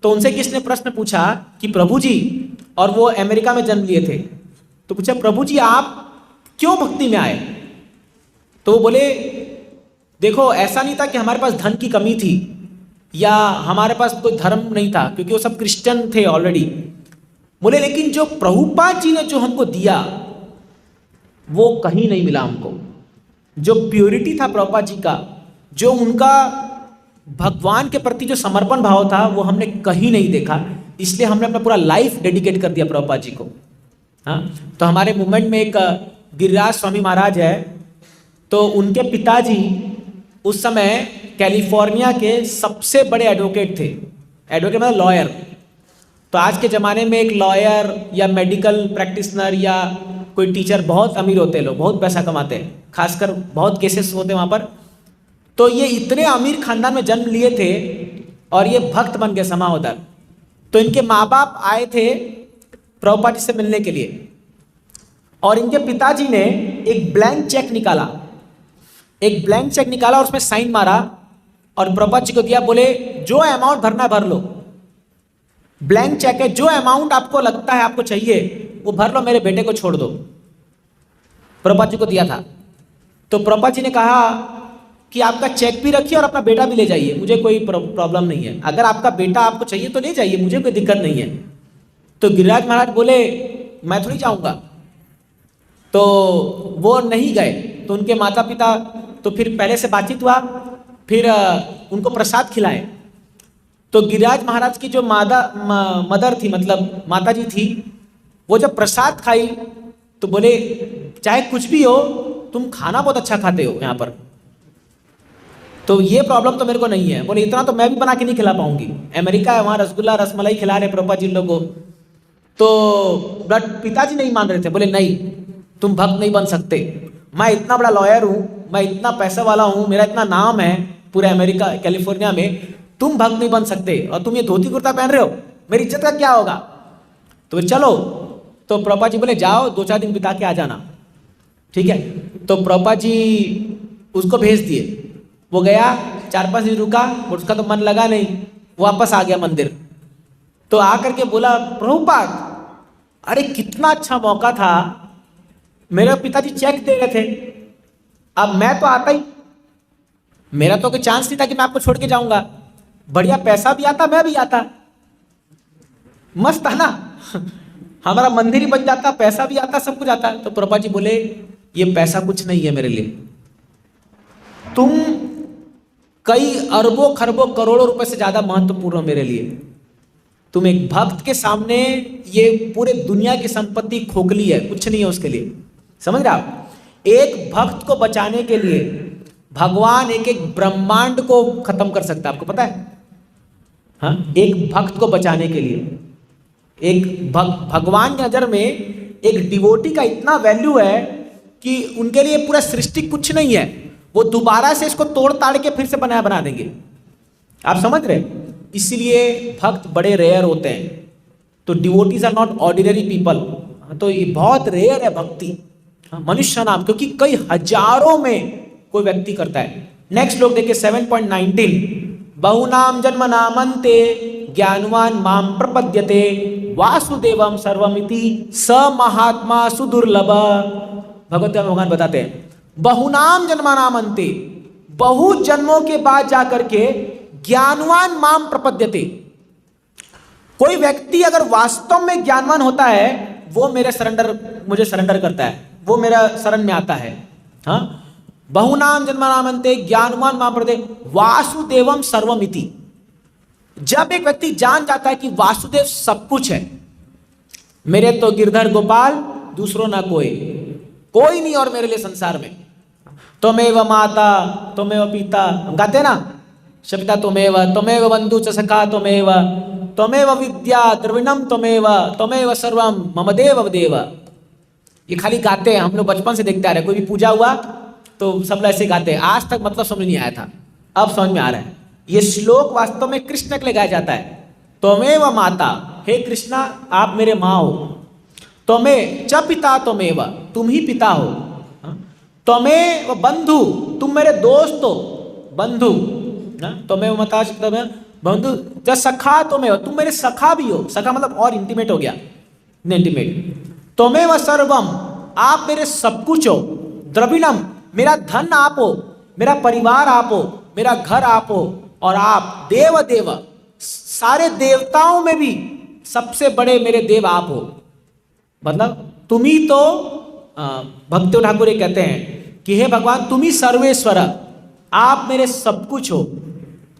तो उनसे किसने प्रश्न पूछा कि प्रभु जी, और वो अमेरिका में जन्म लिए थे, तो पूछा प्रभु जी आप क्यों भक्ति में आए। तो वो बोले देखो, ऐसा नहीं था कि हमारे पास धन की कमी थी या हमारे पास कोई धर्म नहीं था, क्योंकि वो सब क्रिश्चियन थे ऑलरेडी। बोले लेकिन जो प्रभुपाद जी ने जो हमको दिया वो कहीं नहीं मिला हमको। जो प्योरिटी था प्रभुपाद जी का, जो उनका भगवान के प्रति जो समर्पण भाव था, वो हमने कहीं नहीं देखा। इसलिए हमने अपना पूरा लाइफ डेडिकेट कर दिया प्रभुपाद जी को। हाँ, तो हमारे मूवमेंट में एक गिरिराज स्वामी महाराज है, तो उनके पिताजी उस समय कैलिफोर्निया के सबसे बड़े एडवोकेट थे। एडवोकेट मतलब लॉयर। तो आज के ज़माने में एक लॉयर या मेडिकल प्रैक्टिशनर या कोई टीचर बहुत अमीर होते हैं, लोग बहुत पैसा कमाते हैं, खासकर बहुत केसेस होते हैं वहाँ पर। तो ये इतने अमीर खानदान में जन्म लिए थे और ये भक्त बन गए समावदर। तो इनके माँ बाप आए थे प्रभुपाद जी से मिलने के लिए, और इनके पिताजी ने एक ब्लैंक चेक निकाला, और उसमें साइन मारा और प्रभुपाद जी को दिया। बोले जो अमाउंट भरना है भर लो, ब्लैंक चेक है, जो अमाउंट आपको लगता है आपको चाहिए वो भर लो, मेरे बेटे को छोड़ दो। प्रभुपाद जी को दिया था। तो प्रभुपाद जी ने कहा कि आपका चेक भी रखिए और अपना बेटा भी ले जाइए, मुझे कोई प्रॉब्लम नहीं है, अगर आपका बेटा आपको चाहिए तो ले जाइए, मुझे कोई दिक्कत नहीं है। तो गिरिराज महाराज बोले मैं थोड़ी जाऊंगा, तो वो नहीं गए। तो उनके माता पिता तो फिर पहले से बातचीत हुआ, फिर उनको प्रसाद खिलाए। तो गिरिराज महाराज की जो मदर थी, मतलब माता जी थी, वो जब प्रसाद खाई तो बोले चाहे कुछ भी हो तुम खाना बहुत अच्छा खाते हो यहाँ पर, तो ये प्रॉब्लम तो मेरे को नहीं है। बोले इतना तो मैं भी बना के नहीं खिला पाऊंगी, अमेरिका है, वहाँ रसगुल्ला रसमलाई खिला रहे प्रभुपाद जी लोगों को। तो बट पिताजी नहीं मान रहे थे, बोले नहीं तुम भक्त नहीं बन सकते, मैं इतना बड़ा लॉयर हूँ, मैं इतना पैसा वाला हूँ, मेरा इतना नाम है पूरे अमेरिका कैलिफोर्निया में, तुम भक्त नहीं बन सकते, और तुम ये धोती कुर्ता पहन रहे हो, मेरी इज्जत का क्या होगा। तो चलो, तो प्रभुपाद जी बोले जाओ 2-4 दिन बिता के आ जाना, ठीक है। तो प्रभुपाद जी उसको भेज दिए, वो गया 4-5 दिन रुका, उसका तो मन लगा नहीं, वापस आ गया मंदिर। तो आकर के बोला प्रभुपाद अरे कितना अच्छा मौका था, मेरे पिताजी चेक दे रहे थे, अब मैं तो आता ही, मेरा तो कोई चांस नहीं था कि मैं आपको छोड़ के जाऊंगा, बढ़िया पैसा भी आता मैं भी आता, मस्त था ना हमारा मंदिर ही बन जाता, पैसा भी आता, सब कुछ आता। तो प्रभुपाद जी बोले ये पैसा कुछ नहीं है मेरे लिए, तुम कई अरबों खरबों करोड़ों रुपए से ज्यादा महत्वपूर्ण हो मेरे लिए। तुम एक भक्त के सामने ये पूरे दुनिया की संपत्ति खोखली है, कुछ नहीं है उसके लिए, समझ रहे आप। एक भक्त को बचाने के लिए भगवान एक एक ब्रह्मांड को खत्म कर सकता है, आपको पता है। हाँ, एक भक्त को बचाने के लिए एक भगवान की नजर में एक डिवोटी का इतना वैल्यू है कि उनके लिए पूरा सृष्टि कुछ नहीं है, वो दोबारा से इसको तोड़ ताड़ के फिर से बना देंगे, आप समझ रहे। इसलिए भक्त बड़े रेयर होते हैं। तो devotees are not ordinary people, तो ये बहुत रेयर है भक्ति मनुष्य नाम, क्योंकि कई हजारों में कोई व्यक्ति करता है। नेक्स्ट लोग देखिए 7.19, बहुनाम जन्म नामंते ज्ञानवान माम प्रपद्यते वासुदेवम सर्वमिति स महात्मा सुदुर्लभ। भगवत भगवान बताते हैं बहुनाम जन्मानामंते, बहु जन्मों के बाद जाकर के ज्ञानवान माम प्रपद्यते। कोई व्यक्ति अगर वास्तव में ज्ञानवान होता है वो मुझे सरेंडर करता है, वो मेरा शरण में आता है। हाँ, बहुनाम जन्मानामंते ज्ञानवान माम प्रपद्यते वासुदेवम सर्वमिति। जब एक व्यक्ति जान जाता है कि वासुदेव सब कुछ है, मेरे तो गिरधर गोपाल दूसरों ना कोई, कोई नहीं और मेरे लिए संसार में। त्वमेव माता त्वमेव पिता, हम गाते हैं ना, शपिता त्वमेव बंधु च सखा त्वमेव विद्या द्रविणम त्वमेव सर्वम मम देव देव। ये खाली गाते हैं, हम लोग बचपन से देखते आ रहे हैं। कोई भी पूजा हुआ तो सब लोग ऐसे गाते हैं, आज तक मतलब समझ नहीं आया था, अब समझ में आ रहा है। ये श्लोक वास्तव में कृष्ण के लिए गाया जाता है। त्वमेव माता, हे कृष्णा आप मेरे माँ हो। त्वमेव च पिता त्वमेव, तुम ही पिता हो। त्वमेव बंधु, तुम मेरे दोस्त हो, बंधु। त्वमेव माता त्वमेव बंधु च सखा त्वमेव, तुम मेरे सखा भी हो। सखा मतलब और इंटीमेट हो गया, इंटीमेट। त्वमेव सर्वम, आप मेरे सब कुछ हो। द्रविणम, मेरा धन आप हो, मेरा परिवार आप हो, मेरा घर आप हो। और आप देव देव, सारे देवताओं में भी सबसे बड़े मेरे देव आप हो। मतलब तुम ही तो, भक्ति ठाकुर ये कहते हैं कि हे भगवान तुम ही सर्वेश्वर, आप मेरे सब कुछ हो।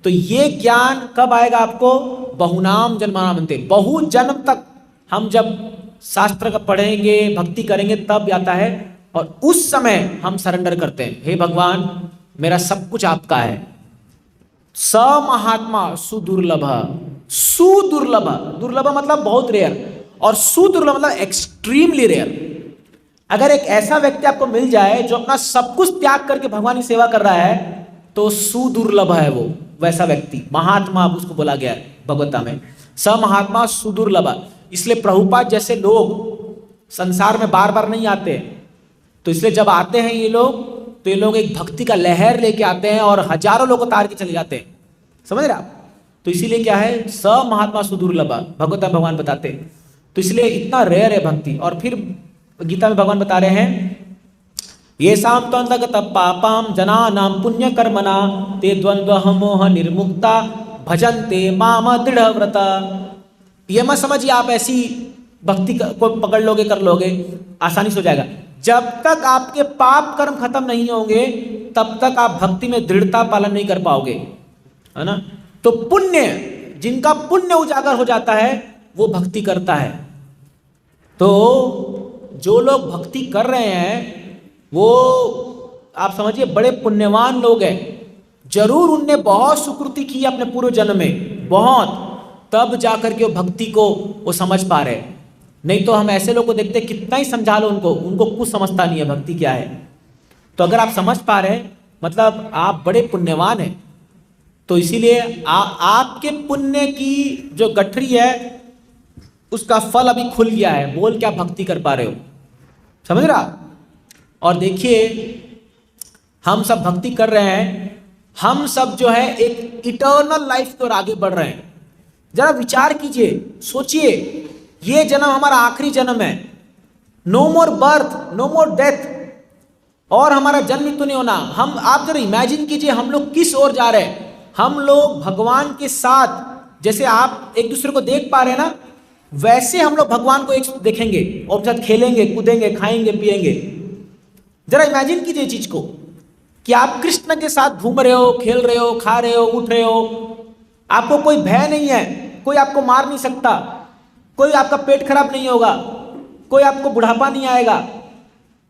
तो ये ज्ञान कब आएगा आपको? बहुनाम जन्मानंते, बहु जन्म तक हम जब शास्त्र का पढ़ेंगे, भक्ति करेंगे, तब आता है। और उस समय हम सरेंडर करते हैं, हे भगवान मेरा सब कुछ आपका है। स महात्मा सुदुर्लभ, सुदुर्लभ, दुर्लभ मतलब बहुत रेयर, और सुदुर्लभ मतलब एक्सट्रीमली रेयर। अगर एक ऐसा व्यक्ति आपको मिल जाए जो अपना सब कुछ त्याग करके भगवान की सेवा कर रहा है, तो सुदुर्लभ है वो वैसा व्यक्ति। महात्मा अब उसको बोला गया है भगवता में, स महात्मा सुदुर्लभ। इसलिए प्रभुपाद जैसे लोग संसार में बार बार नहीं आते, तो इसलिए जब आते हैं ये लोग, तो ये लोग एक भक्ति का लहर लेके आते हैं और हजारों लोग को तार के चले जाते हैं। समझ रहे आप? तो इसीलिए क्या है, स महात्मा सुदुर्लभ, भगवता भगवान बताते हैं। तो इसलिए इतना रेयर है भक्ति। और फिर गीता में भगवान बता रहे हैं, ये शाम त्वंतगत पापाम जनानाम पुण्य कर्मणा ते द्वंद्व मोह निर्मुक्ता भजन्ते माम दृढ़ व्रता। ये मत समझिए आप ऐसी भक्ति को पकड़ लोगे, कर लोगे, आसानी से हो जाएगा। जब तक आपके पाप कर्म खत्म नहीं होंगे, तब तक आप भक्ति में दृढ़ता पालन नहीं कर पाओगे, है ना। तो पुण्य, जिनका पुण्य उजागर हो जाता है वो भक्ति करता है। तो जो लोग भक्ति कर रहे हैं वो आप समझिए बड़े पुण्यवान लोग हैं। जरूर उनने बहुत सुकृति की अपने पूर्व जन्म में, बहुत, तब जाकर के वो भक्ति को वो समझ पा रहे। नहीं तो हम ऐसे लोग को देखते कितना ही समझा लो उनको कुछ समझता नहीं है भक्ति क्या है। तो अगर आप समझ पा रहे हैं मतलब आप बड़े पुण्यवान हैं। तो इसीलिए आपके पुण्य की जो गठरी है उसका फल अभी खुल गया है, बोल के आप भक्ति कर पा रहे हो। समझ रहा? और देखिए हम सब भक्ति कर रहे हैं, हम सब जो है एक इटर्नल लाइफ की ओर आगे बढ़ रहे हैं। जरा विचार कीजिए, सोचिए, ये जन्म हमारा आखिरी जन्म है। नो मोर बर्थ, नो मोर डेथ, और हमारा जन्म तो नहीं होना। हम, आप जरा इमेजिन कीजिए हम लोग किस ओर जा रहे हैं। हम लोग भगवान के साथ, जैसे आप एक दूसरे को देख पा रहे हैं ना, वैसे हम लोग भगवान को एक देखेंगे और साथ खेलेंगे, कूदेंगे, खाएंगे, पिएंगे। जरा इमेजिन कीजिए चीज को कि आप कृष्ण के साथ घूम रहे हो, खेल रहे हो, खा रहे हो, उठ रहे हो। आपको कोई भय नहीं है, कोई आपको मार नहीं सकता, कोई आपका पेट खराब नहीं होगा, कोई आपको बुढ़ापा नहीं आएगा,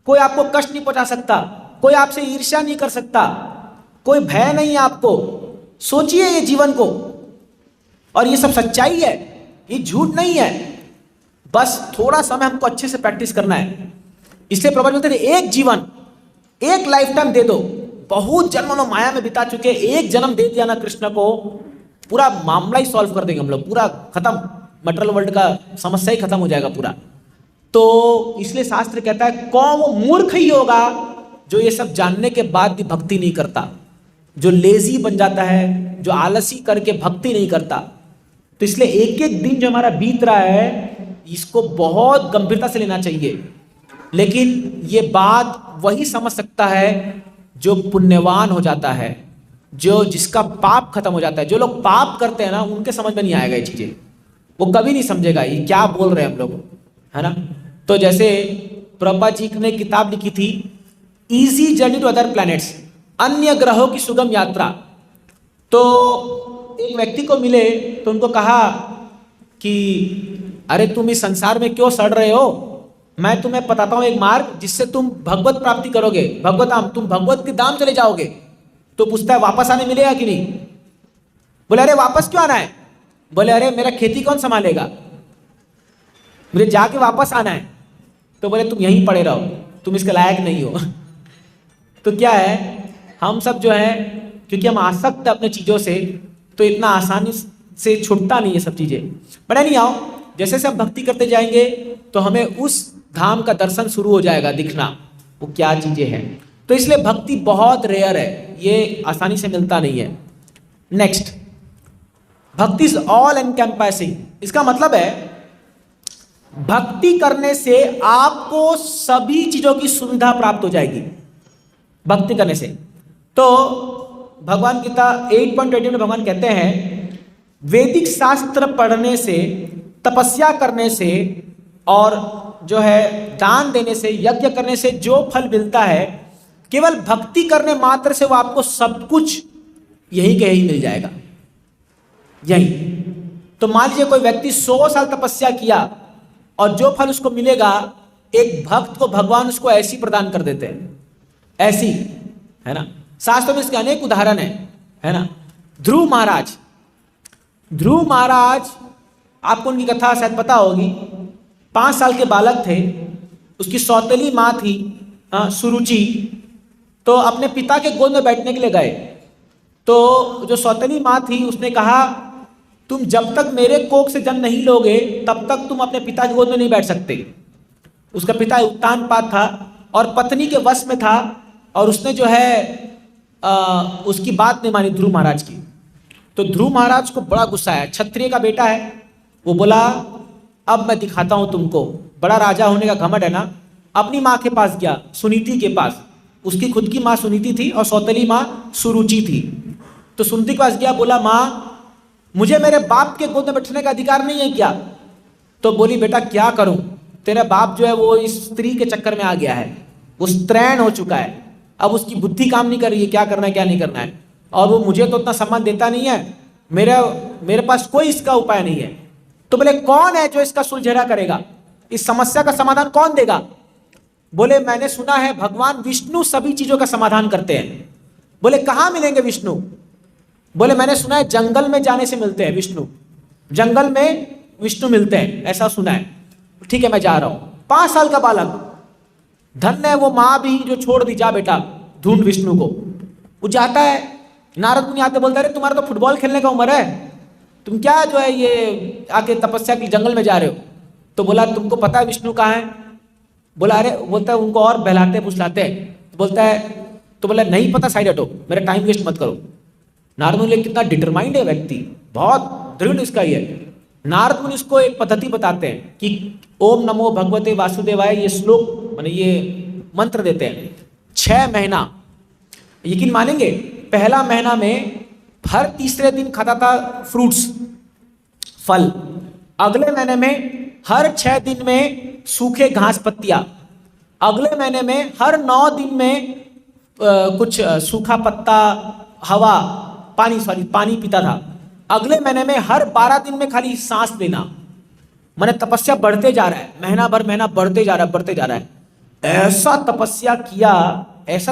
कोई आपको कष्ट नहीं पहुंचा सकता, कोई आपसे ईर्ष्या नहीं कर सकता, कोई भय नहीं है आपको। सोचिए ये जीवन को, और ये सब सच्चाई है, ये झूठ नहीं है। बस थोड़ा समय हमको अच्छे से प्रैक्टिस करना है। इसलिए प्रभु बोलते थे एक जीवन, एक लाइफ टाइम दे दो। बहुत जन्मों माया में बिता चुके, एक जन्म दे दिया ना कृष्ण को, पूरा मामला ही सॉल्व कर देंगे हम लोग, पूरा खत्म, मटेरियल वर्ल्ड का समस्या ही खत्म हो जाएगा पूरा। तो इसलिए शास्त्र कहता है कौन वो मूर्ख ही होगा जो ये सब जानने के बाद भी भक्ति नहीं करता, जो लेजी बन जाता है, जो आलसी करके भक्ति नहीं करता। तो इसलिए एक एक दिन जो हमारा बीत रहा है इसको बहुत गंभीरता से लेना चाहिए। लेकिन ये बात वही समझ सकता है जो पुण्यवान हो जाता है, जो जिसका पाप खत्म हो जाता है। जो लोग पाप करते हैं ना, उनके समझ में नहीं आएगा ये चीजें, वो कभी नहीं समझेगा ये क्या बोल रहे हैं हम लोग, है ना। तो जैसे प्रभुपाद जी ने किताब लिखी थी easy journey to other planets, अन्य ग्रहों की सुगम यात्रा। तो एक व्यक्ति को मिले तो उनको कहा कि अरे तुम इस संसार में क्यों सड़ रहे हो, मैं तुम्हें बताता हूं एक मार्ग जिससे तुम भगवत प्राप्ति करोगे, भगवताम, तुम भगवत के धाम चले जाओगे। तो पूछता है वापस आने मिलेगा कि नहीं? बोले अरे वापस क्यों आना है? बोले अरे मेरा खेती कौन संभालेगा, मुझे जाके वापस आना है। तो बोले तुम यहीं पड़े रहो, तुम इसके लायक नहीं हो। तो क्या है, हम सब जो है, क्योंकि हम आसक्त हैं अपने चीज़ों से, तो इतना आसानी से छूटता नहीं है सब चीज़ें। बड़ा नहीं आओ, जैसे जैसे हम भक्ति करते जाएंगे तो हमें उस धाम का दर्शन शुरू हो जाएगा दिखना, वो क्या चीज़ें हैं। तो इसलिए भक्ति बहुत रेयर है, ये आसानी से मिलता नहीं है। नेक्स्ट, भक्ति इज ऑल एनकैम्पसिंग। इसका मतलब है भक्ति करने से आपको सभी चीजों की सुविधा प्राप्त हो जाएगी भक्ति करने से। तो भगवान गीता 8.20 में भगवान कहते हैं वैदिक शास्त्र पढ़ने से, तपस्या करने से और जो है दान देने से, यज्ञ करने से जो फल मिलता है, केवल भक्ति करने मात्र से वो आपको सब कुछ यही के यही मिल जाएगा, यही। तो मान लीजिए कोई व्यक्ति 100 साल तपस्या किया और जो फल उसको मिलेगा, एक भक्त को भगवान उसको ऐसी प्रदान कर देते हैं, ऐसी, है ना। शास्त्रों में इसके अनेक उदाहरण है ना। ध्रुव महाराज, आपको उनकी कथा शायद पता होगी। 5 साल के बालक थे, उसकी सौतेली माँ थी सुरुचि, तो अपने पिता के गोद में बैठने के लिए गए। तो जो सौतेली माँ थी उसने कहा तुम जब तक मेरे कोख से जन्म नहीं लोगे तब तक तुम अपने पिता की गोद में नहीं बैठ सकते। उसका पिता उत्तानपाद था और पत्नी के वश में था, और उसने जो है उसकी बात नहीं मानी ध्रुव महाराज की। तो ध्रुव महाराज को बड़ा गुस्सा आया, क्षत्रिय का बेटा है, वो बोला अब मैं दिखाता हूं तुमको, बड़ा राजा होने का घमंड है ना। अपनी माँ के पास गया, सुनीति के पास, उसकी खुद की माँ सुनीति थी और सौतेली माँ सुरुचि थी। तो सुनीति के पास गया, बोला माँ मुझे मेरे बाप के गोद में बैठने का अधिकार नहीं है क्या? तो बोली बेटा क्या करूं, तेरा बाप जो है वो इस स्त्री के चक्कर में आ गया है, वो स्त्रैण हो चुका है, अब उसकी बुद्धि काम नहीं कर रही है, क्या करना है क्या नहीं करना है, और वो मुझे तो उतना सम्मान देता नहीं है, मेरे पास कोई इसका उपाय नहीं है। तो बोले कौन है जो इसका सुलझेरा करेगा, इस समस्या का समाधान कौन देगा? बोले मैंने सुना है भगवान विष्णु सभी चीजों का समाधान करते हैं। बोले कहां मिलेंगे विष्णु? बोले मैंने सुना है जंगल में जाने से मिलते हैं विष्णु, जंगल में विष्णु मिलते हैं, ऐसा सुना है। ठीक है मैं जा रहा हूं। 5 साल का बालक, धन्य है वो माँ भी जो छोड़ दी, जा बेटा ढूंढ विष्णु को। वो जाता है, नारद मुनि आते बोलते अरे तुम्हारा तो फुटबॉल खेलने का उम्र है, तुम क्या जो है ये आके तपस्या के जंगल में जा रहे हो? तो बोला तुमको पता है विष्णु कहाँ है? बोला अरे, बोलता है उनको और बहलाते फुसलाते हैं। बोलता है, तो बोला नहीं पता, साइड हटो, मेरा टाइम वेस्ट मत करो। नारद मुनि कितना डिटरमाइंड है व्यक्ति, बहुत दृढ़ इसका ही है। नारद मुनि इसको एक पद्धति बताते हैं कि ओम नमो भगवते वासुदेवाय, ये श्लोक माने ये मंत्र देते हैं। 6 महीना, यकीन मानेंगे, पहला महीना में हर तीसरे दिन खाता था फ्रूट्स, फल। अगले महीने में हर 6 दिन में सूखे घास पत्तियां। अगले महीने में हर 9 दिन में कुछ सूखा पत्ता, हवा, पानी पीता था। अगले महीने में हर 12 दिन में खाली सांस लेना। मैंने तपस्या बढ़ते जा रहा है, महीना बढ़ते जा रहा है। ऐसा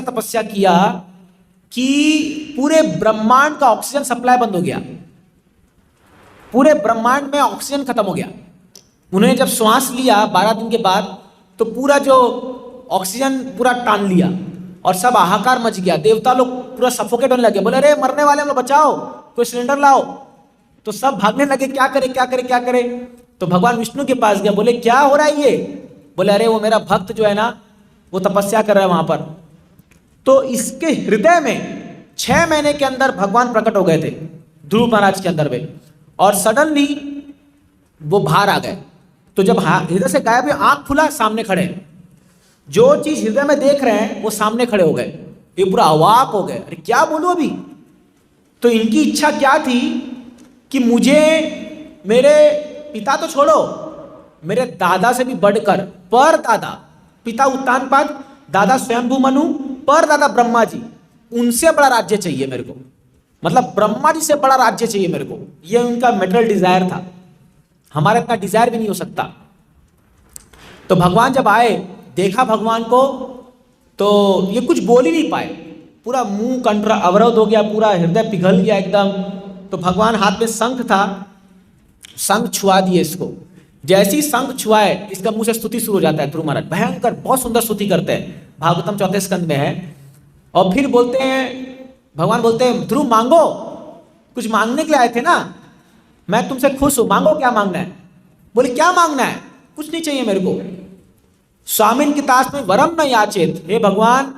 तपस्या किया कि पूरे ब्रह्मांड का ऑक्सीजन सप्लाई बंद हो गया, पूरे ब्रह्मांड में ऑक्सीजन खत्म हो गया। उन्होंने जब श्वास लिया 12 दिन के बाद, तो पूरा जो ऑक्सीजन पूरा टान लिया और सब हाहाकार मच गया। देवता लोग पूरा सफोकेट होने लगे, बोले अरे मरने वाले हम लोग, बचाओ, कोई सिलेंडर लाओ। तो सब भागने लगे, क्या करे। तो भगवान विष्णु के पास गया, बोले क्या हो रहा है ये? बोले अरे वो मेरा भक्त जो है ना, वो तपस्या कर रहा है वहां पर। तो इसके हृदय में 6 महीने के अंदर भगवान प्रकट हो गए थे ध्रुव महाराज के अंदर में, और सडनली वो बाहर आ गए। तो जब हृदय से गायब हुए, आंख खुला, सामने खड़े, जो चीज हृदय में देख रहे हैं वो सामने खड़े हो गए। ये पूरा अवाक हो गए, अरे क्या बोलूं अभी। तो इनकी इच्छा क्या थी कि मुझे, मेरे पिता तो छोड़ो, मेरे दादा से भी बढ़कर, पर दादा, पिता उत्तानपाद, दादा स्वयंभू मनु, पर दादा ब्रह्मा जी, उनसे बड़ा राज्य चाहिए मेरे को। मतलब ब्रह्मा जी से बड़ा राज्य चाहिए मेरे को। ये उनका मेटरल डिजायर था। हमारा इतना डिजायर भी नहीं हो सकता। तो भगवान जब आए, देखा भगवान को, तो ये कुछ बोल ही नहीं पाए, पूरा मुंह कंठ अवरोध हो गया, पूरा हृदय पिघल गया एकदम। तो भगवान हाथ में शंख था, शंख छुआ दिए इसको। जैसे ही शंख छुआए, इसका मुंह से स्तुति शुरू हो जाता है। ध्रुव महाराज भयंकर बहुत सुंदर स्तुति करते हैं, भागवतम 4 स्कंद में है। और फिर बोलते हैं, भगवान बोलते हैं ध्रुव मांगो, कुछ मांगने के लिए आए थे ना, मैं तुमसे खुश हूं, मांगो क्या मांगना है। बोले क्या मांगना है, कुछ नहीं चाहिए मेरे को। स्वामिन की ताश में वरम न याचेत, हे भगवान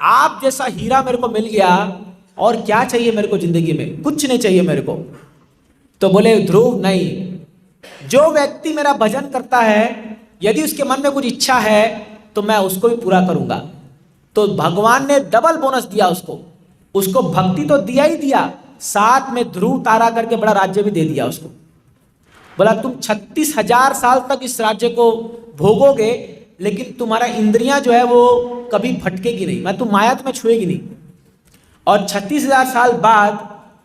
आप जैसा हीरा मेरे को मिल गया, और क्या चाहिए मेरे को जिंदगी में, कुछ नहीं चाहिए मेरे को। तो बोले ध्रुव नहीं, जो व्यक्ति मेरा भजन करता है, यदि उसके मन में कुछ इच्छा है तो मैं उसको भी पूरा करूंगा। तो भगवान ने डबल बोनस दिया उसको भक्ति तो दिया ही दिया, साथ में ध्रुव तारा करके बड़ा राज्य भी दे दिया उसको। बोला तुम 36,000 साल तक इस राज्य को भोगोगे, लेकिन तुम्हारा इंद्रियां जो है वो कभी भटकेगी नहीं, मैं तुम माया तुम्हें छुएगी नहीं। और 36,000 साल बाद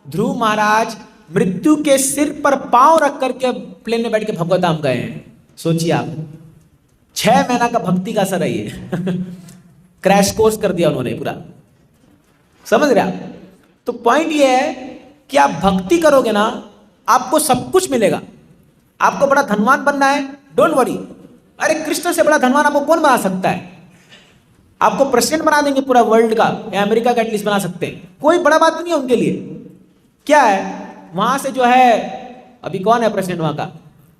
ध्रुव महाराज मृत्यु के सिर पर पांव रख करके प्लेन में बैठ के भगवत धाम गए हैं। सोचिए आप, 6 महीना का भक्ति का असर है ये क्रैश कोर्स कर दिया उन्होंने पूरा, समझ रहे आप। तो पॉइंट ये है कि आप भक्ति करोगे ना, आपको सब कुछ मिलेगा। आपको बड़ा धनवान बनना है, डोंट वरी, अरे कृष्ण से बड़ा धनवान आपको कौन बना सकता है। आपको प्रेसिडेंट बना देंगे पूरा वर्ल्ड का, या अमेरिका का एटलीस्ट बना सकते हैं, कोई बड़ा बात नहीं है उनके लिए। क्या है वहां से जो है, अभी कौन है प्रेसिडेंट वहां का,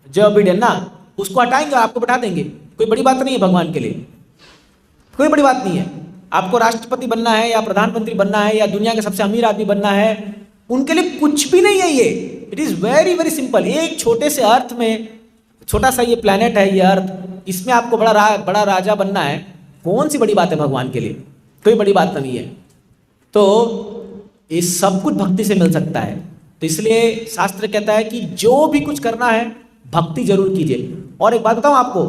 जो बिडेन ना, उसको हटाएंगे आपको बैठा देंगे, कोई बड़ी बात नहीं है भगवान के लिए, कोई बड़ी बात नहीं है। आपको राष्ट्रपति बनना है या प्रधानमंत्री बनना है या दुनिया के सबसे अमीर आदमी बनना है, उनके लिए कुछ भी नहीं है ये। It is very very simple. एक छोटे से अर्थ में, छोटा सा ये प्लेनेट है ये अर्थ, इसमें आपको बड़ा राजा बनना है, कौन सी बड़ी बात है भगवान के लिए, कोई बड़ी बात नहीं है। तो ये सब कुछ भक्ति से मिल सकता है। तो इसलिए शास्त्र कहता है कि जो भी कुछ करना है भक्ति जरूर कीजिए। और एक बात बताऊं आपको,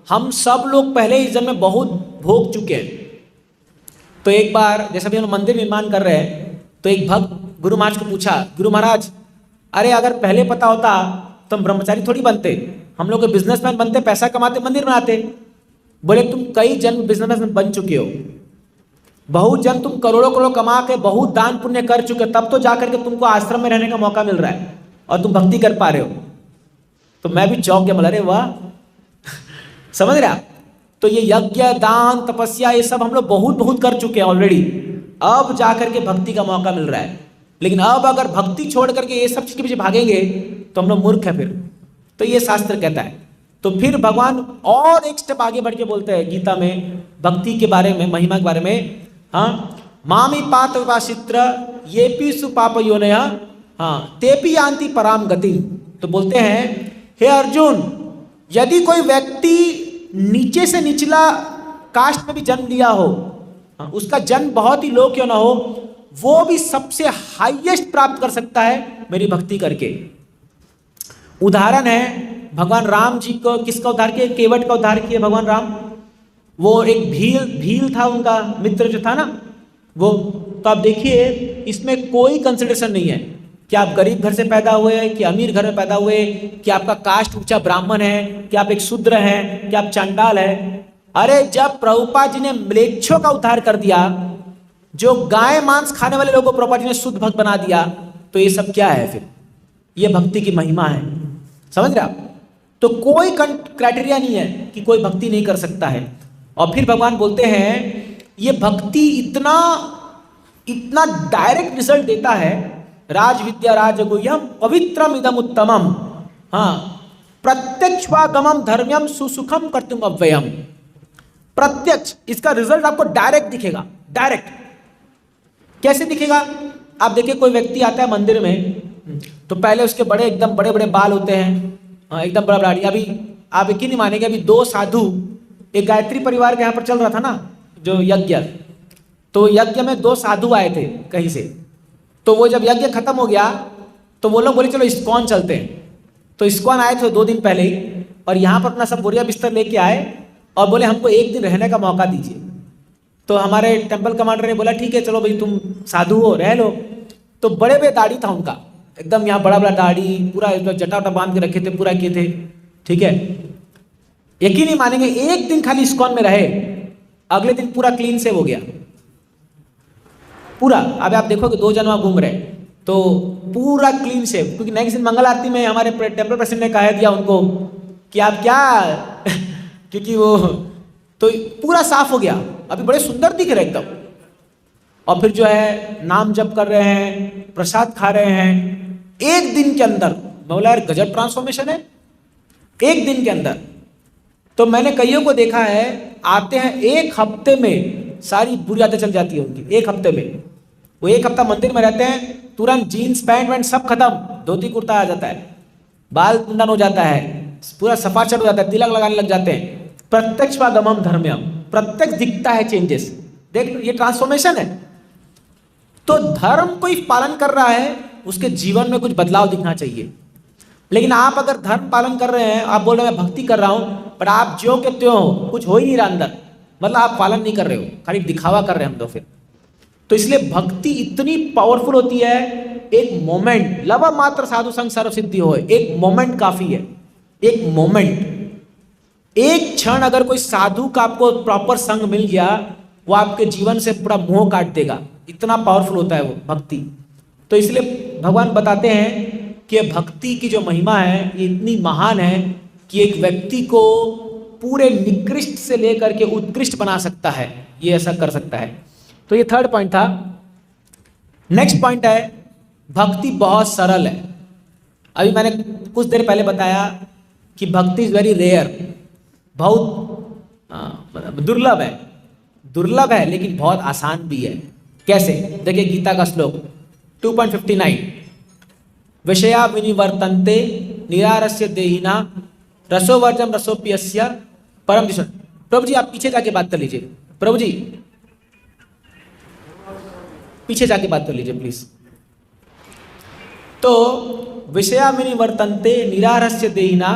हम सब लोग पहले इस जन्म में बहुत भोग चुके हैं। तो एक बार जैसा भी हम मंदिर निर्माण कर रहे हैं, तो एक भक्त गुरु महाराज को पूछा, गुरु महाराज अरे अगर पहले पता होता तो हम ब्रह्मचारी थोड़ी बनते, हम लोग बिजनेसमैन बनते, पैसा कमाते, मंदिर बनाते। बोले तुम कई जन्म बिजनेसमैन बन चुके हो, बहुत जन तुम करोड़ों करोड़ कमा के बहुत दान पुण्य कर चुके, तब तो जाकर के तुमको आश्रम में रहने का मौका मिल रहा है और तुम भक्ति कर पा रहे हो। तो मैं भी चौंक गया, बोला अरे वाह समझ रहे आप। तो ये यज्ञ दान तपस्या ये सब हम लोग बहुत बहुत कर चुके हैं ऑलरेडी, अब जाकर के भक्ति का मौका मिल रहा है। लेकिन अब अगर भक्ति छोड़ करके ये सब चीज के पीछे भागेंगे तो हम लोग मूर्ख है फिर। तो ये शास्त्र कहता है। तो फिर भगवान और एक स्टेप आगे बढ़ के बोलते हैं गीता में भक्ति के बारे में, महिमा के बारे में। हाँ, मामी पात विपाशित्र ये पी सुपाप योनय, हाँ तेपी यान्ति पराम गति। तो बोलते हैं हे अर्जुन, यदि कोई व्यक्ति नीचे से निचला कास्ट में भी जन्म लिया हो, उसका जन्म बहुत ही लो क्यों ना हो, वो भी सबसे हाईएस्ट प्राप्त कर सकता है मेरी भक्ति करके। उदाहरण है भगवान राम जी को किसका उद्धार किया, केवट का उद्धार किया भगवान राम। वो एक भील था, उनका मित्र जो था ना वो। तो आप देखिए इसमें कोई कंसिडरेशन नहीं है कि आप गरीब घर से पैदा हुए, कि अमीर घर में पैदा हुए, कि आपका कास्ट ऊंचा ब्राह्मण है, कि आप एक शूद्र हैं, कि आप चांडाल है। अरे जब प्रभुपाद जी ने म्लेच्छों का उद्धार कर दिया, जो गाय मांस खाने वाले लोगों को प्रभुपाद जी ने शुद्ध भक्त बना दिया, तो ये सब क्या है फिर, ये भक्ति की महिमा है। समझ रहे आप। तो कोई क्राइटेरिया नहीं है कि कोई भक्ति नहीं कर सकता है। और फिर भगवान बोलते हैं ये भक्ति इतना इतना डायरेक्ट रिजल्ट देता है, राज विद्या राजगुह्यम पवित्रम इदम उत्तमम, हाँ प्रत्यक्षवागमम धर्म्यम सुसुखम कर्तुम अव्ययम। प्रत्यक्ष, इसका रिजल्ट आपको डायरेक्ट दिखेगा। डायरेक्ट कैसे दिखेगा, आप देखिए कोई व्यक्ति आता है मंदिर में, तो पहले उसके बड़े एकदम बड़े बड़े बाल होते हैं, एकदम बड़ा दाढ़ी। अभी आप यकीन नहीं मानेंगे, अभी 2 साधु, एक गायत्री परिवार के यहाँ पर चल रहा था ना जो यज्ञ, तो यज्ञ में 2 साधु आए थे कहीं से। तो वो जब यज्ञ खत्म हो गया तो वो लोग बोले चलो इस्कॉन चलते हैं। तो इस्कॉन आए थे 2 दिन पहले ही, और यहाँ पर अपना सब बोरिया बिस्तर लेके आए और बोले हमको 1 दिन रहने का मौका दीजिए। तो हमारे टेम्पल कमांडर ने बोला ठीक है चलो भाई तुम साधु हो रह लो। तो बड़े बड़े दाढ़ी था उनका, एकदम यहाँ बड़ा बड़ा दाढ़ी, पूरा जटा वटा बांध के रखे थे, पूरा किए थे, ठीक है। यकीन नहीं मानेंगे, एक दिन खाली इस्कॉन में रहे, अगले दिन पूरा क्लीन सेव हो गया पूरा। अब आप देखोगे 2 जन वहां घूम रहे तो पूरा क्लीन सेव, क्योंकि नेक्स्ट दिन मंगल आरती में हमारे टेम्पल प्रेसिडेंट ने कह दिया उनको कि आप क्या क्योंकि वो तो पूरा साफ हो गया, अभी बड़े सुंदर दिख रहे एकदम। और फिर जो है नाम जप कर रहे हैं, प्रसाद खा रहे हैं, एक दिन के अंदर। मैं बोला यार गजब ट्रांसफॉर्मेशन है, एक दिन के अंदर। तो मैंने कईयों को देखा है, आते हैं 1 हफ्ते में सारी बुरी आदतें चल जाती है उनकी, 1 हफ्ते में। वो 1 हफ्ता मंदिर में रहते हैं, तुरंत जीन्स पैंट वैंट सब खत्म, धोती कुर्ता आ जाता है, बाल मुंडन हो जाता है, पूरा सफाचट हो जाता है, तिलक लगाने लग जाते हैं। प्रत्यक्ष वागमम धर्म्यम, प्रत्यक्ष दिखता है चेंजेस। देख ये ट्रांसफॉर्मेशन है। तो धर्म कोई पालन कर रहा है, उसके जीवन में कुछ बदलाव दिखना चाहिए। लेकिन आप अगर धर्म पालन कर रहे हैं, आप बोल रहे हैं मैं भक्ति कर रहा हूं, पर आप ज्यों के त्यों हो, कुछ हो ही नहीं रहा अंदर, मतलब आप पालन नहीं कर रहे हो, खाली दिखावा कर रहे हैं हम तो। फिर तो इसलिए भक्ति इतनी पावरफुल होती है, एक मोमेंट, लव मात्र साधु संग सर्व सिद्धि हो, एक मोमेंट काफी है। एक मोमेंट, एक क्षण अगर कोई साधु का आपको प्रॉपर संग मिल गया, वो आपके जीवन से पूरा मोह काट देगा, इतना पावरफुल होता है वो भक्ति। तो इसलिए भगवान बताते हैं कि भक्ति की जो महिमा है ये इतनी महान है कि एक व्यक्ति को पूरे निकृष्ट से लेकर के उत्कृष्ट बना सकता है, ये ऐसा कर सकता है। तो ये 3rd पॉइंट था। नेक्स्ट पॉइंट है भक्ति बहुत सरल है। अभी मैंने कुछ देर पहले बताया कि भक्ति इज वेरी रेयर, बहुत दुर्लभ है, लेकिन बहुत आसान भी है। कैसे? देखिए गीता का श्लोक 2.59, विषया विनिवर्तन्ते निरारस्य देहिना रसोवर्जम रसोप्यस्य परम दिशा। प्रभु जी आप पीछे जाके बात कर लीजिए, प्रभु जी पीछे जाके बात कर लीजिए प्लीज। तो विषया विनिवर्तन्ते निरारस्य देहिना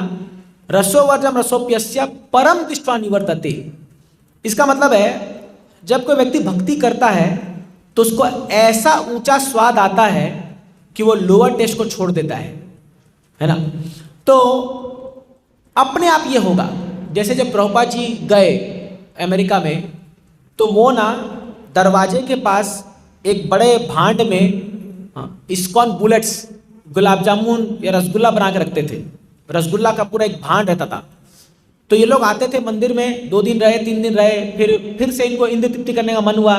रसोवर्जम रसोप्यस्य परम दृष्ट्वा निवर्तते। इसका मतलब है जब कोई व्यक्ति भक्ति करता है तो उसको ऐसा ऊंचा स्वाद आता है कि वो लोअर टेस्ट को छोड़ देता है ना। तो अपने आप ये होगा, जैसे जब प्रभुपाद जी गए अमेरिका में, तो वो ना दरवाजे के पास एक बड़े भांड में इस्कॉन बुलेट्स, गुलाब जामुन या रसगुल्ला बना के रखते थे। रसगुल्ला का पूरा एक भांड रहता था। तो ये लोग आते थे मंदिर में, 2 दिन रहे, 3 दिन रहे, फिर से इनको इंद्र तृप्ति करने का मन हुआ।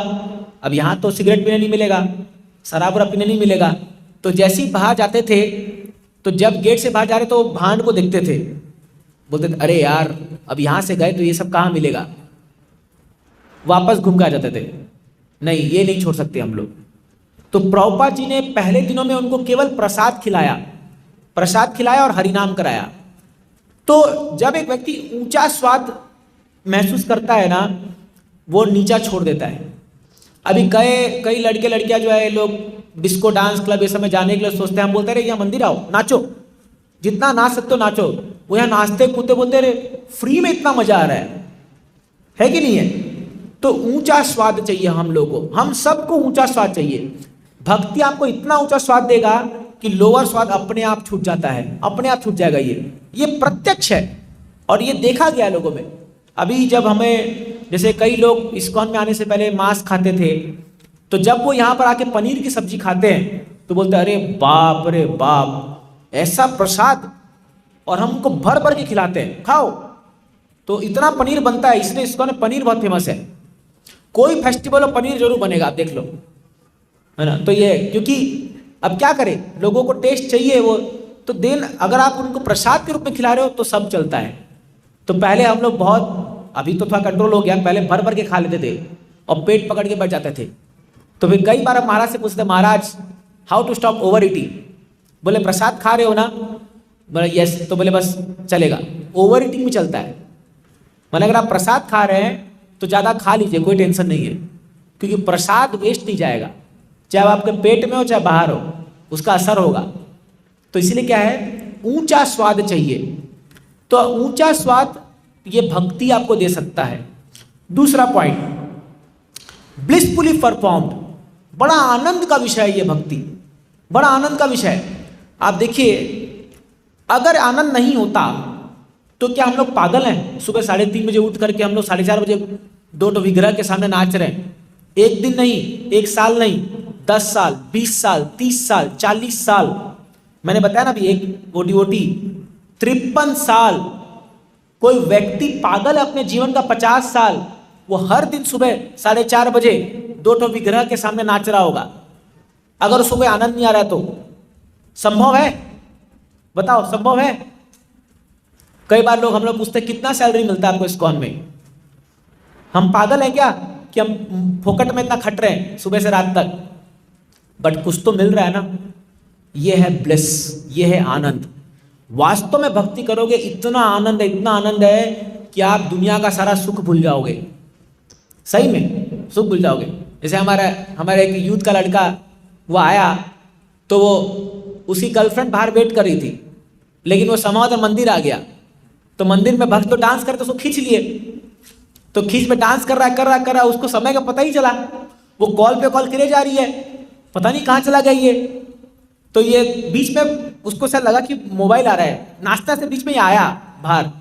अब यहाँ तो सिगरेट पीने नहीं मिलेगा, शराब पीने नहीं मिलेगा। तो जैसे ही बाहर जाते थे, तो जब गेट से बाहर जा रहे तो भांड को देखते थे, बोलते थे अरे यार अब यहाँ से गए तो ये सब कहाँ मिलेगा, वापस घूम के आ जाते थे, नहीं ये नहीं छोड़ सकते हम लोग। तो प्रभुपाद जी ने पहले दिनों में उनको केवल प्रसाद खिलाया और हरिनाम कराया। तो जब एक व्यक्ति ऊंचा स्वाद महसूस करता है ना, वो नीचा छोड़ देता है। अभी कई लड़के लड़कियां जो है लोग डिस्को डांस क्लब ये सब में जाने के लिए सोचते हैं, हम बोलते रहे यहाँ मंदिर आओ नाचो, जितना नाच सकते हो नाचो। वो यहाँ नाचते कूदते बोलते रहे फ्री में इतना मजा आ रहा है कि नहीं है। तो ऊंचा स्वाद चाहिए हम लोगों को, हम सबको ऊंचा स्वाद चाहिए। भक्ति आपको इतना ऊंचा स्वाद देगा कि लोअर स्वाद अपने आप छूट जाता है, अपने आप छूट जाएगा। ये प्रत्यक्ष है और ये देखा गया है लोगों में। अभी जब हमें, जैसे कई लोग इस्कॉन में आने से पहले मांस खाते थे, तो जब वो यहाँ पर आके पनीर की सब्जी खाते हैं तो बोलते हैं अरे बाप ऐसा प्रसाद, और हमको भर भर के खिलाते हैं खाओ। तो इतना पनीर बनता है, इसलिए इस्कॉन में पनीर बहुत फेमस है। कोई फेस्टिवल और पनीर जरूर बनेगा, आप देख लो, है ना। तो ये क्योंकि अब क्या करें, लोगों को टेस्ट चाहिए वो, तो देन अगर आप उनको प्रसाद के रूप में खिला रहे हो तो सब चलता है। तो पहले हम लोग बहुत, अभी तो थोड़ा कंट्रोल हो गया, पहले भर भर के खा लेते थे और पेट पकड़ के बैठ जाते थे। तो फिर कई बार महाराज से पूछते, महाराज how to stop overeating. बोले प्रसाद खा रहे हो ना, बोले यस, तो बोले बस चलेगा। ओवर ईटिंग भी चलता है, मतलब अगर आप प्रसाद खा रहे हैं तो ज़्यादा खा लीजिए, कोई टेंशन नहीं है, क्योंकि प्रसाद वेस्ट नहीं जाएगा, चाहे आपके पेट में हो चाहे बाहर हो, उसका असर होगा। तो इसलिए क्या है, ऊंचा स्वाद चाहिए। तो ऊंचा स्वाद ये भक्ति आपको दे सकता है। दूसरा पॉइंट, ब्लिसफुली परफॉर्म्ड, बड़ा आनंद का विषय है ये भक्ति, बड़ा आनंद का विषय है। आप देखिए, अगर आनंद नहीं होता तो क्या हम लोग पागल हैं? सुबह 3:30 बजे उठ करके हम लोग 4:30 बजे 2 विग्रह के सामने नाच रहे हैं। एक दिन नहीं, एक साल नहीं, 10 साल, 20 साल, 30 साल, 40 साल। मैंने बताया ना अभी एक ओटी 53 साल। कोई व्यक्ति पागल है अपने जीवन का 50 साल, वो हर दिन सुबह 4:30 बजे 2 विग्रह के सामने नाच रहा होगा। अगर उसको कोई आनंद नहीं आ रहा है तो संभव है? बताओ, संभव है? कई बार लोग हम लोग पूछते कितना सैलरी मिलता है आपको इस्कॉन में? हम पागल हैं क्या कि हम फोकट में इतना खट रहे हैं सुबह से रात तक? बट कुछ तो मिल रहा है ना। ये है ब्लिस, ये है आनंद। वास्तव में भक्ति करोगे, इतना आनंद है, इतना आनंद है कि आप दुनिया का सारा सुख भूल जाओगे। सही में सुख भूल जाओगे। जैसे हमारे एक यूथ का लड़का वो आया तो वो उसकी गर्लफ्रेंड बाहर वेट कर रही थी, लेकिन वो समाधि मंदिर आ गया तो मंदिर में भक्त तो डांस करते उसको खींच लिए। तो खींच में डांस कर रहा है, उसको समय का पता ही चला। वो कॉल पे कॉल करे जा रही है, पता नहीं कहाँ चला गया ये। तो ये बीच में उसको शायद लगा कि मोबाइल आ रहा है, नाश्ता से बीच में ही आया बाहर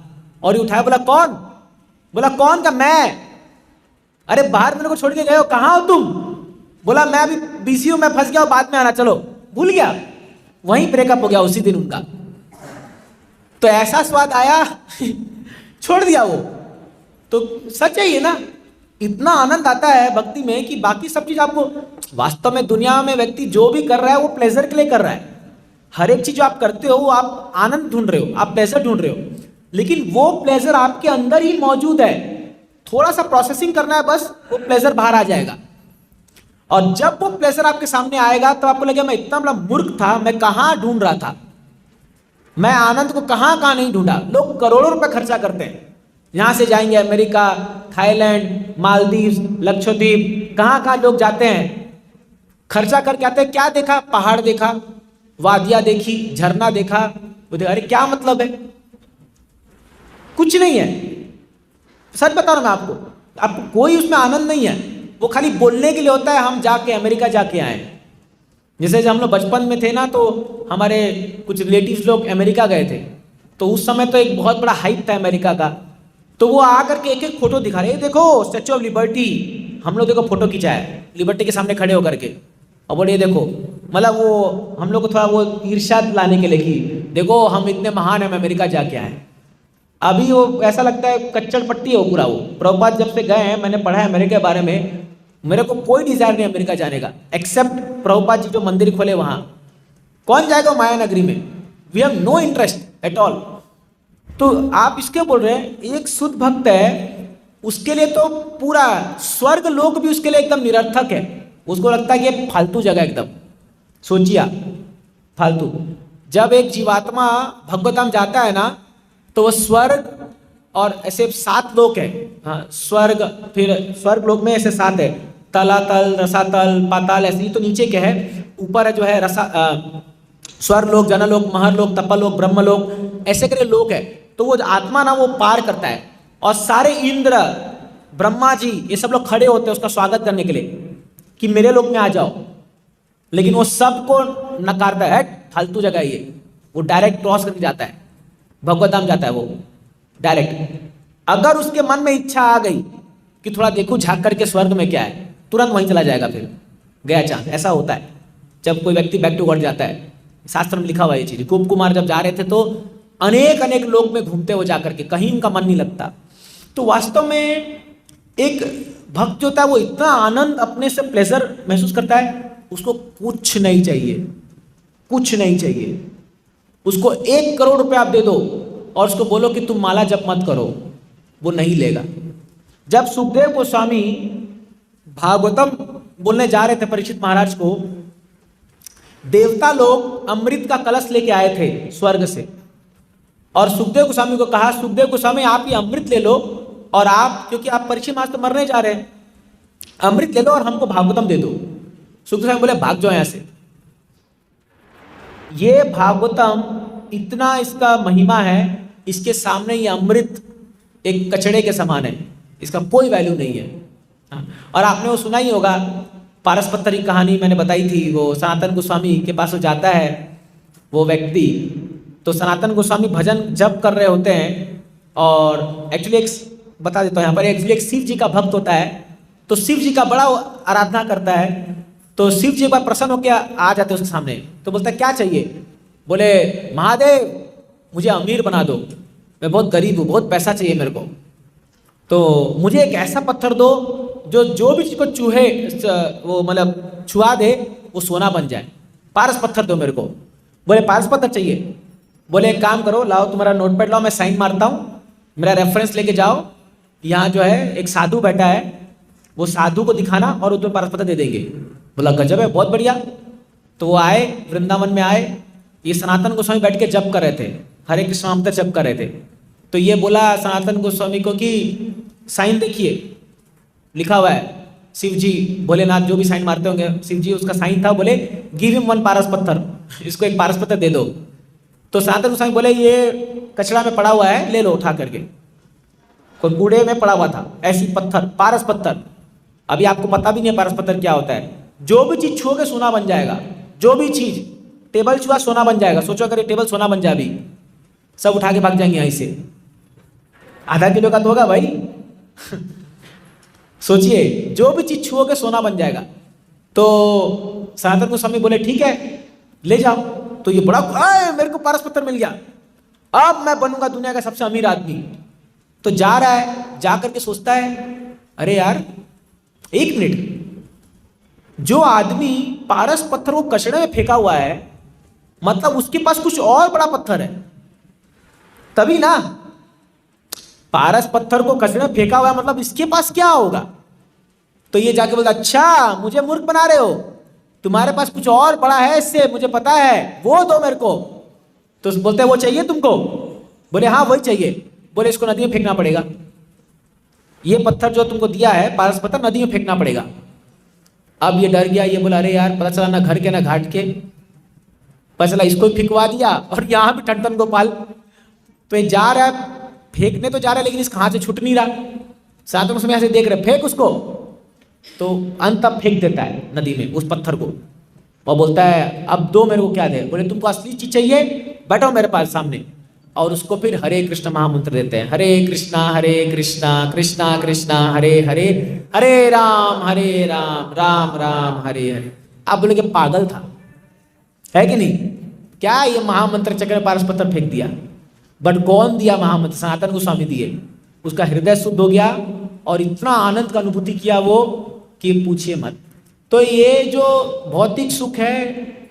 और ये उठाया, बोला कौन? बोला कौन का? मैं। अरे बाहर मेरे को छोड़ के गए हो, कहाँ हो तुम? बोला मैं अभी बिजी हूं, मैं फंस गया हूं, बाद में आना। चलो, भूल गया। वहीं ब्रेकअप हो गया उसी दिन उनका। तो ऐसा स्वाद आया छोड़ दिया वो। तो सच है ये ना, इतना आनंद आता है भक्ति में कि बाकी सब चीज आपको, वास्तव में दुनिया में व्यक्ति जो भी कर रहा है वो प्लेजर के लिए कर रहा है। हर एक चीज जो आप करते हो वो आप आनंद ढूंढ रहे हो, आप प्लेजर ढूंढ रहे हो, लेकिन वो प्लेजर आपके अंदर ही मौजूद है। थोड़ा सा प्रोसेसिंग करना है बस, वो प्लेजर बाहर आ जाएगा। और जब वो प्लेजर आपके सामने आएगा तो आपको लगेगा मैं इतना बड़ा मूर्ख था, मैं कहां ढूंढ रहा था, मैं आनंद को कहां नहीं ढूंढा। लोग करोड़ों रुपए खर्चा करते हैं, यहां से जाएंगे अमेरिका, थाईलैंड, मालदीव, लक्षद्वीप, कहां लोग जाते हैं, खर्चा करके आते हैं। क्या देखा? पहाड़ देखा, वादियां देखी, झरना देखा। अरे क्या मतलब है? कुछ नहीं है। सच बता रहा हूं मैं आपको कोई उसमें आनंद नहीं है। वो खाली बोलने के लिए होता है हम जाके अमेरिका जाके आए। जैसे जब हम लोग बचपन में थे ना, तो हमारे कुछ रिलेटिव्स लोग अमेरिका गए थे, तो उस समय तो एक बहुत बड़ा हाइप था अमेरिका का। तो वो आकर के एक फोटो दिखा रहे, देखो स्टैचू ऑफ लिबर्टी। हम लोग देखो फोटो खिंचाया है लिबर्टी के सामने खड़े होकर के, और बोले देखो, मतलब वो हम लोग को थोड़ा वो ईर्ष्या लाने के लिए कि देखो हम इतने महान हैं, अमेरिका जाके आए। अभी वो ऐसा लगता है कच्चड़ पट्टी है वो पूरा। वो प्रभुपाद जब से गए हैं, मैंने पढ़ा है अमेरिका के बारे में, मेरे को कोई डिजायर नहीं अमेरिका जाने का, एक्सेप्ट प्रभुपाद जी जो मंदिर खोले वहां। कौन जाएगा माया नगरी में? We have no interest at all. तो आप इसके बोल रहे हैं, एक शुद्ध भक्त है, उसके लिए तो पूरा स्वर्ग लोक भी उसके लिए एकदम निरर्थक है। उसको लगता है कि ये फालतू जगह एकदम। सोचिए आप, फालतू। जब एक जीवात्मा भगवताम जाता है ना, तो वो स्वर्ग और ऐसे 7 लोक है। हाँ, स्वर्ग, फिर स्वर्ग लोक में ऐसे 7 है, तलातल, रसातल, पाताल, ऐसे। तो नीचे क्या है? ऊपर है जो है स्वर्ग लोक, जनलोक, महरलोक, तपलोक, ब्रह्मलोक, ऐसे करके लोक है। तो वो आत्मा ना वो पार करता है, और सारे इंद्र, ब्रह्मा जी, ये सब लोग खड़े होते हैं उसका स्वागत करने के लिए कि मेरे लोक में आ जाओ। लेकिन वो सबको नकारता है, फालतू जगह ये। वो डायरेक्ट क्रॉस करके जाता है, भगवतधाम जाता है वो डायरेक्ट। अगर उसके मन में इच्छा आ गई कि थोड़ा देखो झांक करके स्वर्ग में क्या है, तुरंत वहीं चला जाएगा, फिर गया चांस। ऐसा होता है जब कोई व्यक्ति बैक टू गॉड जाता है। शास्त्र में लिखा हुआ ये चीज। गोप कुमार जब जा रहे थे तो अनेक लोक में घूमते हो जाकर के, कहीं उनका मन नहीं लगता। तो वास्तव में एक भक्त जो होता है वो इतना आनंद, अपने से प्लेजर महसूस करता है, उसको कुछ नहीं चाहिए, कुछ नहीं चाहिए। उसको 1 करोड़ रुपए आप दे दो और उसको बोलो कि तुम माला जप मत करो, वो नहीं लेगा। जब सुखदेव गोस्वामी भागवतम बोलने जा रहे थे परीक्षित महाराज को, देवता लोग अमृत का कलश लेके आए थे स्वर्ग से, और सुखदेव गोस्वामी को कहा, सुखदेव गोस्वामी आप ये अमृत ले लो, और आप, क्योंकि आप परीक्षित महाराज तो मरने जा रहे हैं, अमृत ले लो और हमको भागवतम दे दो। सुखदेव गोस्वामी बोले भाग जाओ यहां से। ये भागवतम इतना इसका महिमा है, इसके सामने ये अमृत एक कचड़े के समान है, इसका कोई वैल्यू नहीं है। हाँ। और आपने वो सुना ही होगा, पारसपत्तर की कहानी मैंने बताई थी। वो सनातन गोस्वामी के पास वो जाता है वो व्यक्ति, तो सनातन गोस्वामी भजन जप कर रहे होते हैं, और एक्चुअली एक बता देता हूँ यहाँ पर, एक्चुअली एक शिव जी का भक्त होता है, तो शिव जी का बड़ा आराधना करता है। तो शिव जी एक बार प्रसन्न होकर आ जाते हैं उसके सामने, तो बोलता है क्या चाहिए? बोले महादेव मुझे अमीर बना दो, मैं बहुत गरीब हूँ, बहुत पैसा चाहिए मेरे को, तो मुझे एक ऐसा पत्थर दो जो भी चीज को चूहे वो मतलब छुआ दे वो सोना बन जाए, पारस पत्थर दो मेरे को। बोले पारस पत्थर चाहिए? बोले एक काम करो, लाओ तुम्हारा नोटपैड लाओ, मैं साइन मारता हूँ, मेरा रेफरेंस लेके जाओ, यहाँ जो है एक साधु बैठा है, वो साधु को दिखाना और उसमें पारस पत्थर दे देंगे। बोला गजब है, बहुत बढ़िया। तो वो आए, वृंदावन में आए, ये सनातन गोस्वामी बैठ के जप कर रहे थे, हरे कृष्ण मंत्र जप कर रहे थे। तो ये बोला सनातन गोस्वामी को कि साइन देखिए, लिखा हुआ है शिव जी भोलेनाथ जो भी साइन मारते होंगे, शिव जी उसका साइन था। बोले गिव हिम वन पारस पत्थर, इसको एक पारस पत्थर दे दो। तो सनातन गोस्वामी बोले ये कचरा में पड़ा हुआ है, ले लो उठा करके। कोई कूड़े में पड़ा हुआ था ऐसी पत्थर, पारस पत्थर। अभी आपको पता भी नहीं है पारस पत्थर क्या होता है। जो भी चीज छुओगे सोना बन जाएगा, जो भी चीज, टेबल छुआ सोना बन जाएगा। सोचो अगर ये टेबल सोना बन जाए, अभी सब उठा के भाग जाएंगे यहीं से, आधा किलो का तो होगा भाई। सोचिए, जो भी चीज छुओगे सोना बन जाएगा। तो सनातन गोस्वामी बोले ठीक है ले जाओ। तो ये बड़ा मेरे को पारस पत्थर मिल गया, अब मैं बनूंगा दुनिया का सबसे अमीर आदमी। तो जा रहा है, जा करके सोचता है अरे यार एक मिनट, जो आदमी पारस पत्थर को कचड़े में फेंका हुआ है, मतलब उसके पास कुछ और बड़ा पत्थर है तभी ना। पारस पत्थर को कचड़े में फेंका हुआ है, मतलब इसके पास क्या होगा? तो ये जाके बोलता अच्छा मुझे मूर्ख बना रहे हो, तुम्हारे पास कुछ और बड़ा है इससे, मुझे पता है, वो दो मेरे को। तो बोलते हैं वो चाहिए तुमको? बोले हाँ वही चाहिए। बोले इसको नदी में फेंकना पड़ेगा, ये पत्थर जो तुमको दिया है पारस पत्थर नदी में फेंकना पड़ेगा। अब ये डर गया, ये बोला अरे यार पता चला ना घर के ना घाट के, पता चला इसको ही फेंकवा दिया, और यहाँ भी ठनठन गोपाल। तो ये जा रहा है फेंकने, तो जा रहा है लेकिन इसका हाथ से छूट नहीं रहा। सातों समय ऐसे देख रहे फेंक उसको, तो अंत तब फेंक देता है नदी में उस पत्थर को, और बोलता है अब दो मेरे को क्या दे? बोले तुमको असली चीज चाहिए, बैठो मेरे पास सामने। और उसको फिर हरे कृष्ण महामंत्र देते हैं, हरे कृष्णा कृष्णा कृष्णा हरे हरे, हरे राम राम राम हरे हरे। आप बोले कि पागल था है कि नहीं, क्या ये महामंत्र चक्र में पारस पत्थर फेंक दिया? बट कौन दिया महामंत्र? सनातन गोस्वामी दिए। उसका हृदय शुद्ध हो गया और इतना आनंद का अनुभूति किया वो कि पूछिए मत। तो ये जो भौतिक सुख है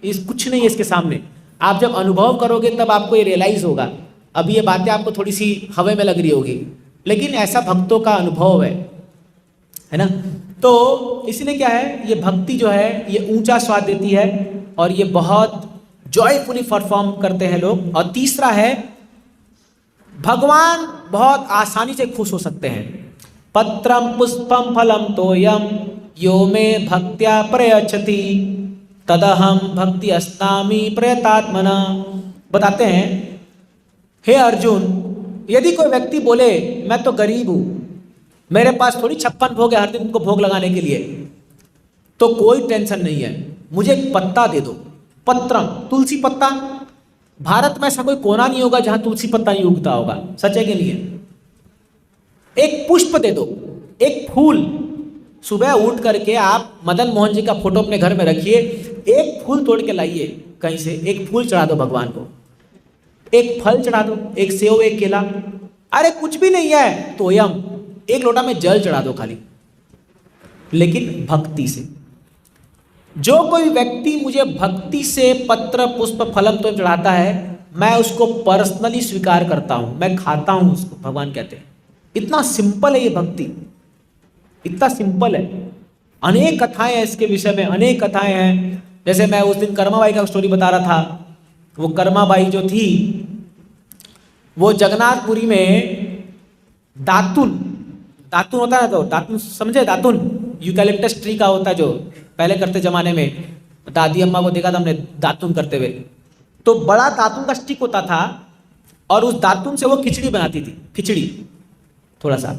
इस कुछ नहीं है इसके सामने। आप जब अनुभव करोगे तब आपको ये रियलाइज होगा। अभी ये बातें आपको थोड़ी सी हवा में लग रही होगी, लेकिन ऐसा भक्तों का अनुभव है ना। तो इसलिए क्या है, ये भक्ति जो है ये ऊंचा स्वाद देती है और ये बहुत जॉयफुली परफॉर्म करते हैं लोग। और तीसरा है, भगवान बहुत आसानी से खुश हो सकते हैं। पत्रम पुष्पम फलम तोयम यो में भक्त्या प्रयच्छति तदहम भक्ति अस्नामि प्रयतात्मना। बताते हैं हे अर्जुन, यदि कोई व्यक्ति बोले मैं तो गरीब हूं, मेरे पास थोड़ी 56 भोग है हर दिन उनको भोग लगाने के लिए, तो कोई टेंशन नहीं है, मुझे एक पत्ता दे दो। पत्रम, तुलसी पत्ता। भारत में ऐसा कोई कोना नहीं होगा जहां तुलसी पत्ता नहीं उगता होगा, सच है कि नहीं है? एक पुष्प दे दो, एक फूल। सुबह उठ करके आप मदन मोहन जी का फोटो अपने घर में रखिए, एक फूल तोड़ के लाइए कहीं से, एक फूल चढ़ा दो भगवान को, एक फल चढ़ा दो, एक सेव एक केला। अरे कुछ भी नहीं है तो एक लोटा में जल चढ़ा दो खाली, लेकिन भक्ति से। जो कोई व्यक्ति मुझे भक्ति से पत्र पुष्प फलम तो चढ़ाता है, मैं उसको पर्सनली स्वीकार करता हूं, मैं खाता हूं उसको, भगवान कहते हैं। इतना सिंपल है ये भक्ति, इतना सिंपल है। अनेक कथाएं हैं इसके विषय में, अनेक कथाएं हैं। जैसे मैं उस दिन कर्माबाई का स्टोरी बता रहा था, वो कर्माबाई जो थी वो जगन्नाथपुरी में दातुन होता है ना, तो दातुन समझे? दातुन यूकैलिप्टस ट्री का होता है जो पहले करते जमाने में, दादी अम्मा को देखा था हमने दातुन करते हुए। तो बड़ा दातुन का स्टिक होता था और उस दातुन से वो खिचड़ी बनाती थी, खिचड़ी थोड़ा सा,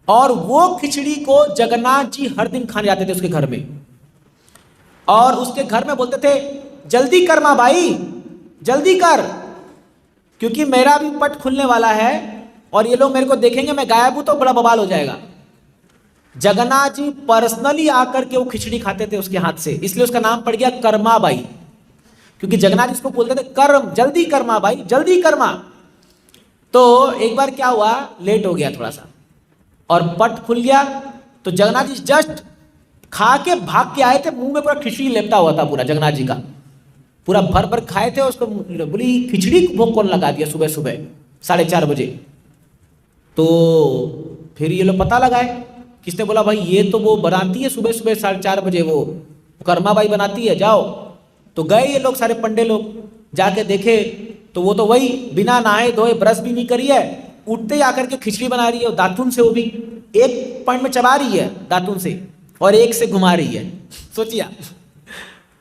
और वो खिचड़ी को जगन्नाथ जी हर दिन खाने जाते थे उसके घर में। और उसके घर में बोलते थे जल्दी कर माँ बाई, जल्दी कर, क्योंकि मेरा भी पट खुलने वाला है और ये लोग मेरे को देखेंगे मैं गायब हूं तो बड़ा बवाल हो जाएगा। जगन्नाथ जी पर्सनली आकर के वो खिचड़ी खाते थे उसके हाथ से, इसलिए उसका नाम पड़ गया कर्माबाई, क्योंकि जगन्नाथ जी उसको बोलते थे कर्म, जल्दी कर्मा बाई, जल्दी कर्मा। तो एक बार क्या हुआ, लेट हो गया थोड़ा सा और पट खुल गया, तो जगन्नाथ जी जस्ट खा के भाग के आए थे, मुंह में पूरा खिचड़ी लेपटा हुआ था पूरा, जगन्नाथ जी का पूरा भर भर खाए थे। उसको बोली खिचड़ी भोग कौन लगा दिया सुबह सुबह 4:30 बजे। तो फिर ये लोग पता लगाए, किसने बोला भाई ये तो वो बनाती है सुबह सुबह 4:30 बजे, वो कर्माबाई बनाती है, जाओ। तो गए ये लोग सारे पंडे लोग, जाके देखे तो वो तो वही बिना नहाए धोए ब्रश भी नहीं करी है, उठते ही आकर के खिचड़ी बना रही है दातुन से, वो भी एक पॉइंट में चबा रही है दातुन से और एक से घुमा रही है। सोचिए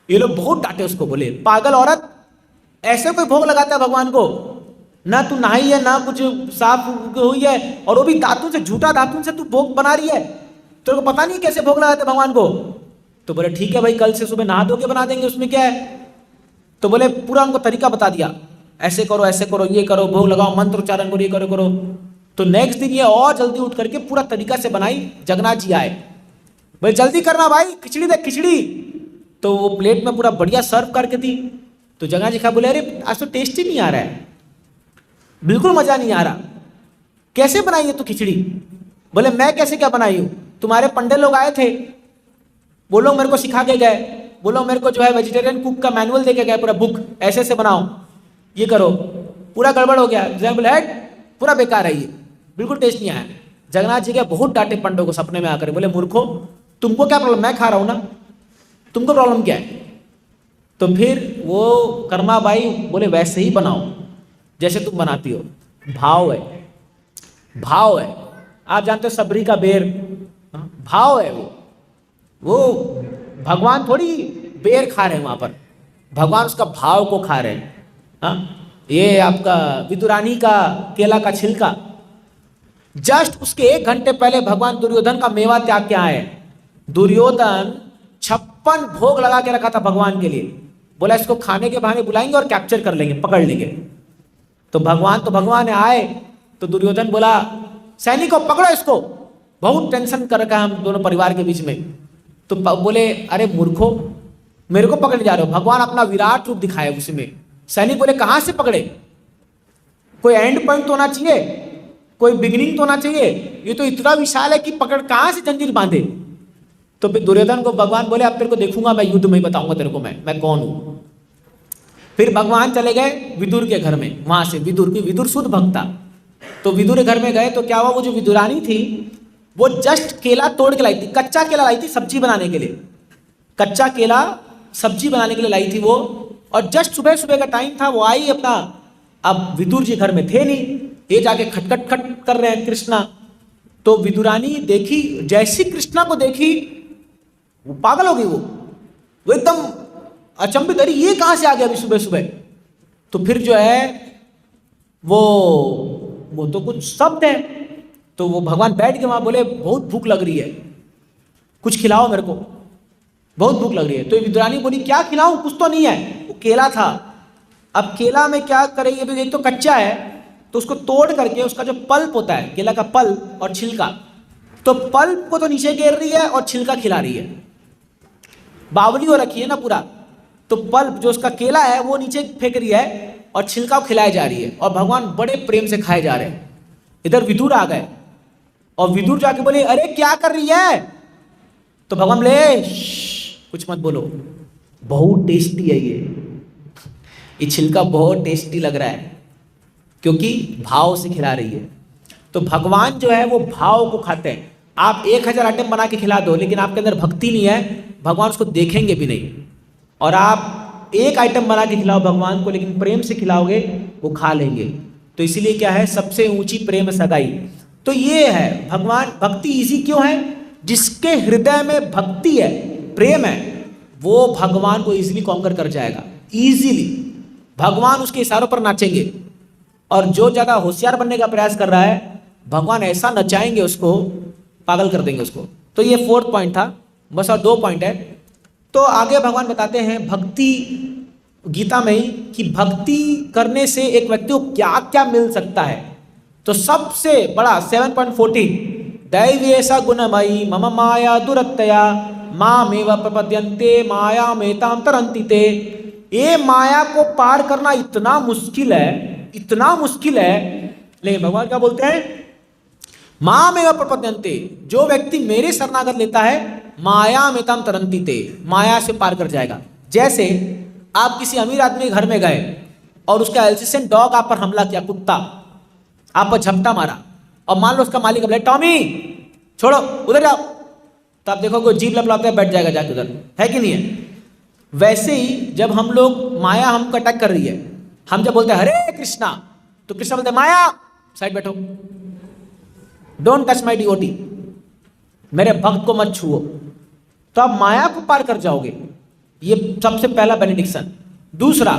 ये लोग बहुत डांटे उसको, बोले पागल औरत, ऐसे कोई भोग लगाता है भगवान को, ना तू नहाई है ना कुछ साफ हुई है, और वो भी दातुन से, झूठा दातुन से तू भोग बना रही है, तेरे को पता नहीं कैसे भोग लगाते भगवान को। तो बोले ठीक है भाई कल से सुबह नहा धो के बना देंगे, उसमें क्या है। तो बोले पूरा उनको तरीका बता दिया, ऐसे करो ये करो, भोग लगाओ, मंत्र उच्चारण करो, ये करो करो। तो नेक्स्ट दिन ये और जल्दी उठ करके पूरा तरीका से बनाई। जगन्नाथ जी आए, बोले जल्दी करना भाई, खिचड़ी दे खिचड़ी। तो वो प्लेट में पूरा बढ़िया सर्व करके दी। तो जगन्नाथ जी खा, बोले अरे आज तो टेस्ट ही नहीं आ रहा है, बिल्कुल मजा नहीं आ रहा, कैसे बनाई है तू खिचड़ी। बोले मैं कैसे क्या बनाई हूं, तुम्हारे पंडे लोग आए थे, वो लोग मेरे को सिखा के गए, वो लोग मेरे को जो है वेजिटेरियन कुक का मैनुअल दे के गए, पूरा बुक, ऐसे से बनाओ, ये करो, पूरा गड़बड़ हो गया। बोले हट, पूरा बेकार है ये, बिल्कुल टेस्ट नहीं आया। जगन्नाथ जी के बहुत डांटे पंडों को सपने में आकर, बोले मूर्खो तुमको क्या प्रॉब्लम, मैं खा रहा हूं ना, तुमको प्रॉब्लम क्या है। तो फिर वो कर्माबाई बोले वैसे ही बनाओ जैसे तुम बनाती हो, भाव है, भाव है। आप जानते हो सबरी का बेर, भाव है वो भगवान थोड़ी बेर खा रहे हैं वहां पर, भगवान उसका भाव को खा रहे हैं। हाँ, ये आपका विदुरानी का केला का छिलका, जस्ट उसके 1 घंटे पहले भगवान दुर्योधन का मेवा त्याग के आए। दुर्योधन 56 भोग लगा के रखा था भगवान के लिए, बोला इसको खाने के बहाने बुलाएंगे और कैप्चर कर लेंगे, पकड़ लेंगे। तो भगवान आए, तो दुर्योधन बोला सैनिकों पकड़ो इसको, बहुत टेंशन कर रखा है हम दोनों परिवार के बीच में। तो बोले अरे मूर्खो, मेरे को पकड़ने जा रहे हो, भगवान अपना विराट रूप दिखाए उसमें। सैनिक बोले कहां से पकड़े, कोई एंड पॉइंट तो होना चाहिए, कोई बिगिनिंग तो होना चाहिए, ये तो इतना विशाल है कि पकड़ कहां से जंजीर बांधे। तो फिर दुर्योधन को भगवान बोले अब तेरे को देखूंगा मैं, युद्ध में ही बताऊंगा तेरे को मैं कौन हूं। फिर भगवान चले गए विदुर के घर में, वहां से विदुर शुद्ध भक्त था। तो विदुर के घर में गए तो क्या हुआ, वो जो विदुरानी थी वो जस्ट केला तोड़ के लाई थी, कच्चा केला लाई थी सब्जी बनाने के लिए, कच्चा केला सब्जी बनाने के लिए लाई थी वो, और जस्ट सुबह सुबह का टाइम था, वो आई अपना, अब विदुर जी घर में थे नहीं, ये जाके खटखट खट कर रहे हैं कृष्णा। तो विदुरानी देखी, जैसी कृष्णा को देखी वो पागल हो गई, वो एकदम अचंभित, अरे ये कहां से आ गया अभी सुबह सुबह। तो फिर जो है वो तो कुछ शब्द है, तो वो भगवान बैठ के वहां बोले बहुत भूख लग रही है, कुछ खिलाओ मेरे को, बहुत भूख लग रही है। तो विदुरानी बोली क्या खिलाऊं, कुछ तो नहीं है, वो केला था। अब केला में क्या करेंगे, एक तो कच्चा है, तो उसको तोड़ करके उसका जो पल्प होता है, केला का पल्प और छिलका, तो पल्प को तो नीचे गिर रही है और छिलका खिला रही है, बावली हो रखी है ना पूरा, तो पल्प जो उसका केला है वो नीचे फेंक रही है और छिलका खिलाई जा रही है, और भगवान बड़े प्रेम से खाए जा रहे हैं। इधर विदुर आ गए और विदुर जाके बोले अरे क्या कर रही है। तो भगवान बोले कुछ मत बोलो, बहुत टेस्टी है ये छिलका बहुत टेस्टी लग रहा है, क्योंकि भाव से खिला रही है। तो भगवान जो है वो भाव को खाते हैं। आप 1000 आइटम बना के खिला दो, लेकिन आपके अंदर भक्ति नहीं है, भगवान उसको देखेंगे भी नहीं। और आप एक आइटम बना के खिलाओ भगवान को, लेकिन प्रेम से खिलाओगे, वो खा लेंगे। तो इसीलिए क्या है, सबसे ऊंची प्रेम सगाई। तो ये है भगवान, भक्ति इजी क्यों है, जिसके हृदय में भक्ति है, प्रेम है, वो भगवान को इजीली कॉन्कर कर जाएगा, इजीली। भगवान उसके इशारों पर नाचेंगे। और जो ज्यादा होशियार बनने का प्रयास कर रहा है, भगवान ऐसा नचाएंगे उसको, पागल कर देंगे उसको। तो ये 4th पॉइंट था, बस और 2 पॉइंट है। तो आगे भगवान बताते हैं भक्ति गीता में ही, कि भक्ति करने से एक व्यक्ति को क्या क्या मिल सकता है। तो सबसे बड़ा 7.14, दैवेश गुणमयी मम माया दुरत्यया मामेव प्रपद्यन्ते माया मेताम तरन्ति ते। ये माया को पार करना इतना मुश्किल है, इतना मुश्किल है, लेकिन भगवान क्या बोलते हैं, मामेव प्रपद्यन्ते, जो व्यक्ति मेरे शरणागत लेता है माया मेताम तरन्ति ते, माया से पार कर जाएगा। जैसे आप किसी अमीर आदमी के घर में गए और उसका एल्सिशियन डॉग आप पर हमला किया, कुत्ता आप पर झपटा मारा, और मान लो उसका मालिक बोले टॉमी छोड़ो उधर जाओ, तो आप देखो कोई जीभ लपलाते बैठ जाएगा जाके उधर, है कि नहीं है। वैसे ही जब हम लोग, माया हमको अटैक कर रही है, हम जब बोलते हैं हरे कृष्णा, तो कृष्णा बोलते हैं माया साइड बैठो, डोंट टच माई डिवोटी, मेरे भक्त को मत छुओ, तो आप माया को पार कर जाओगे। ये सबसे पहला बेनिडिक्शन। दूसरा,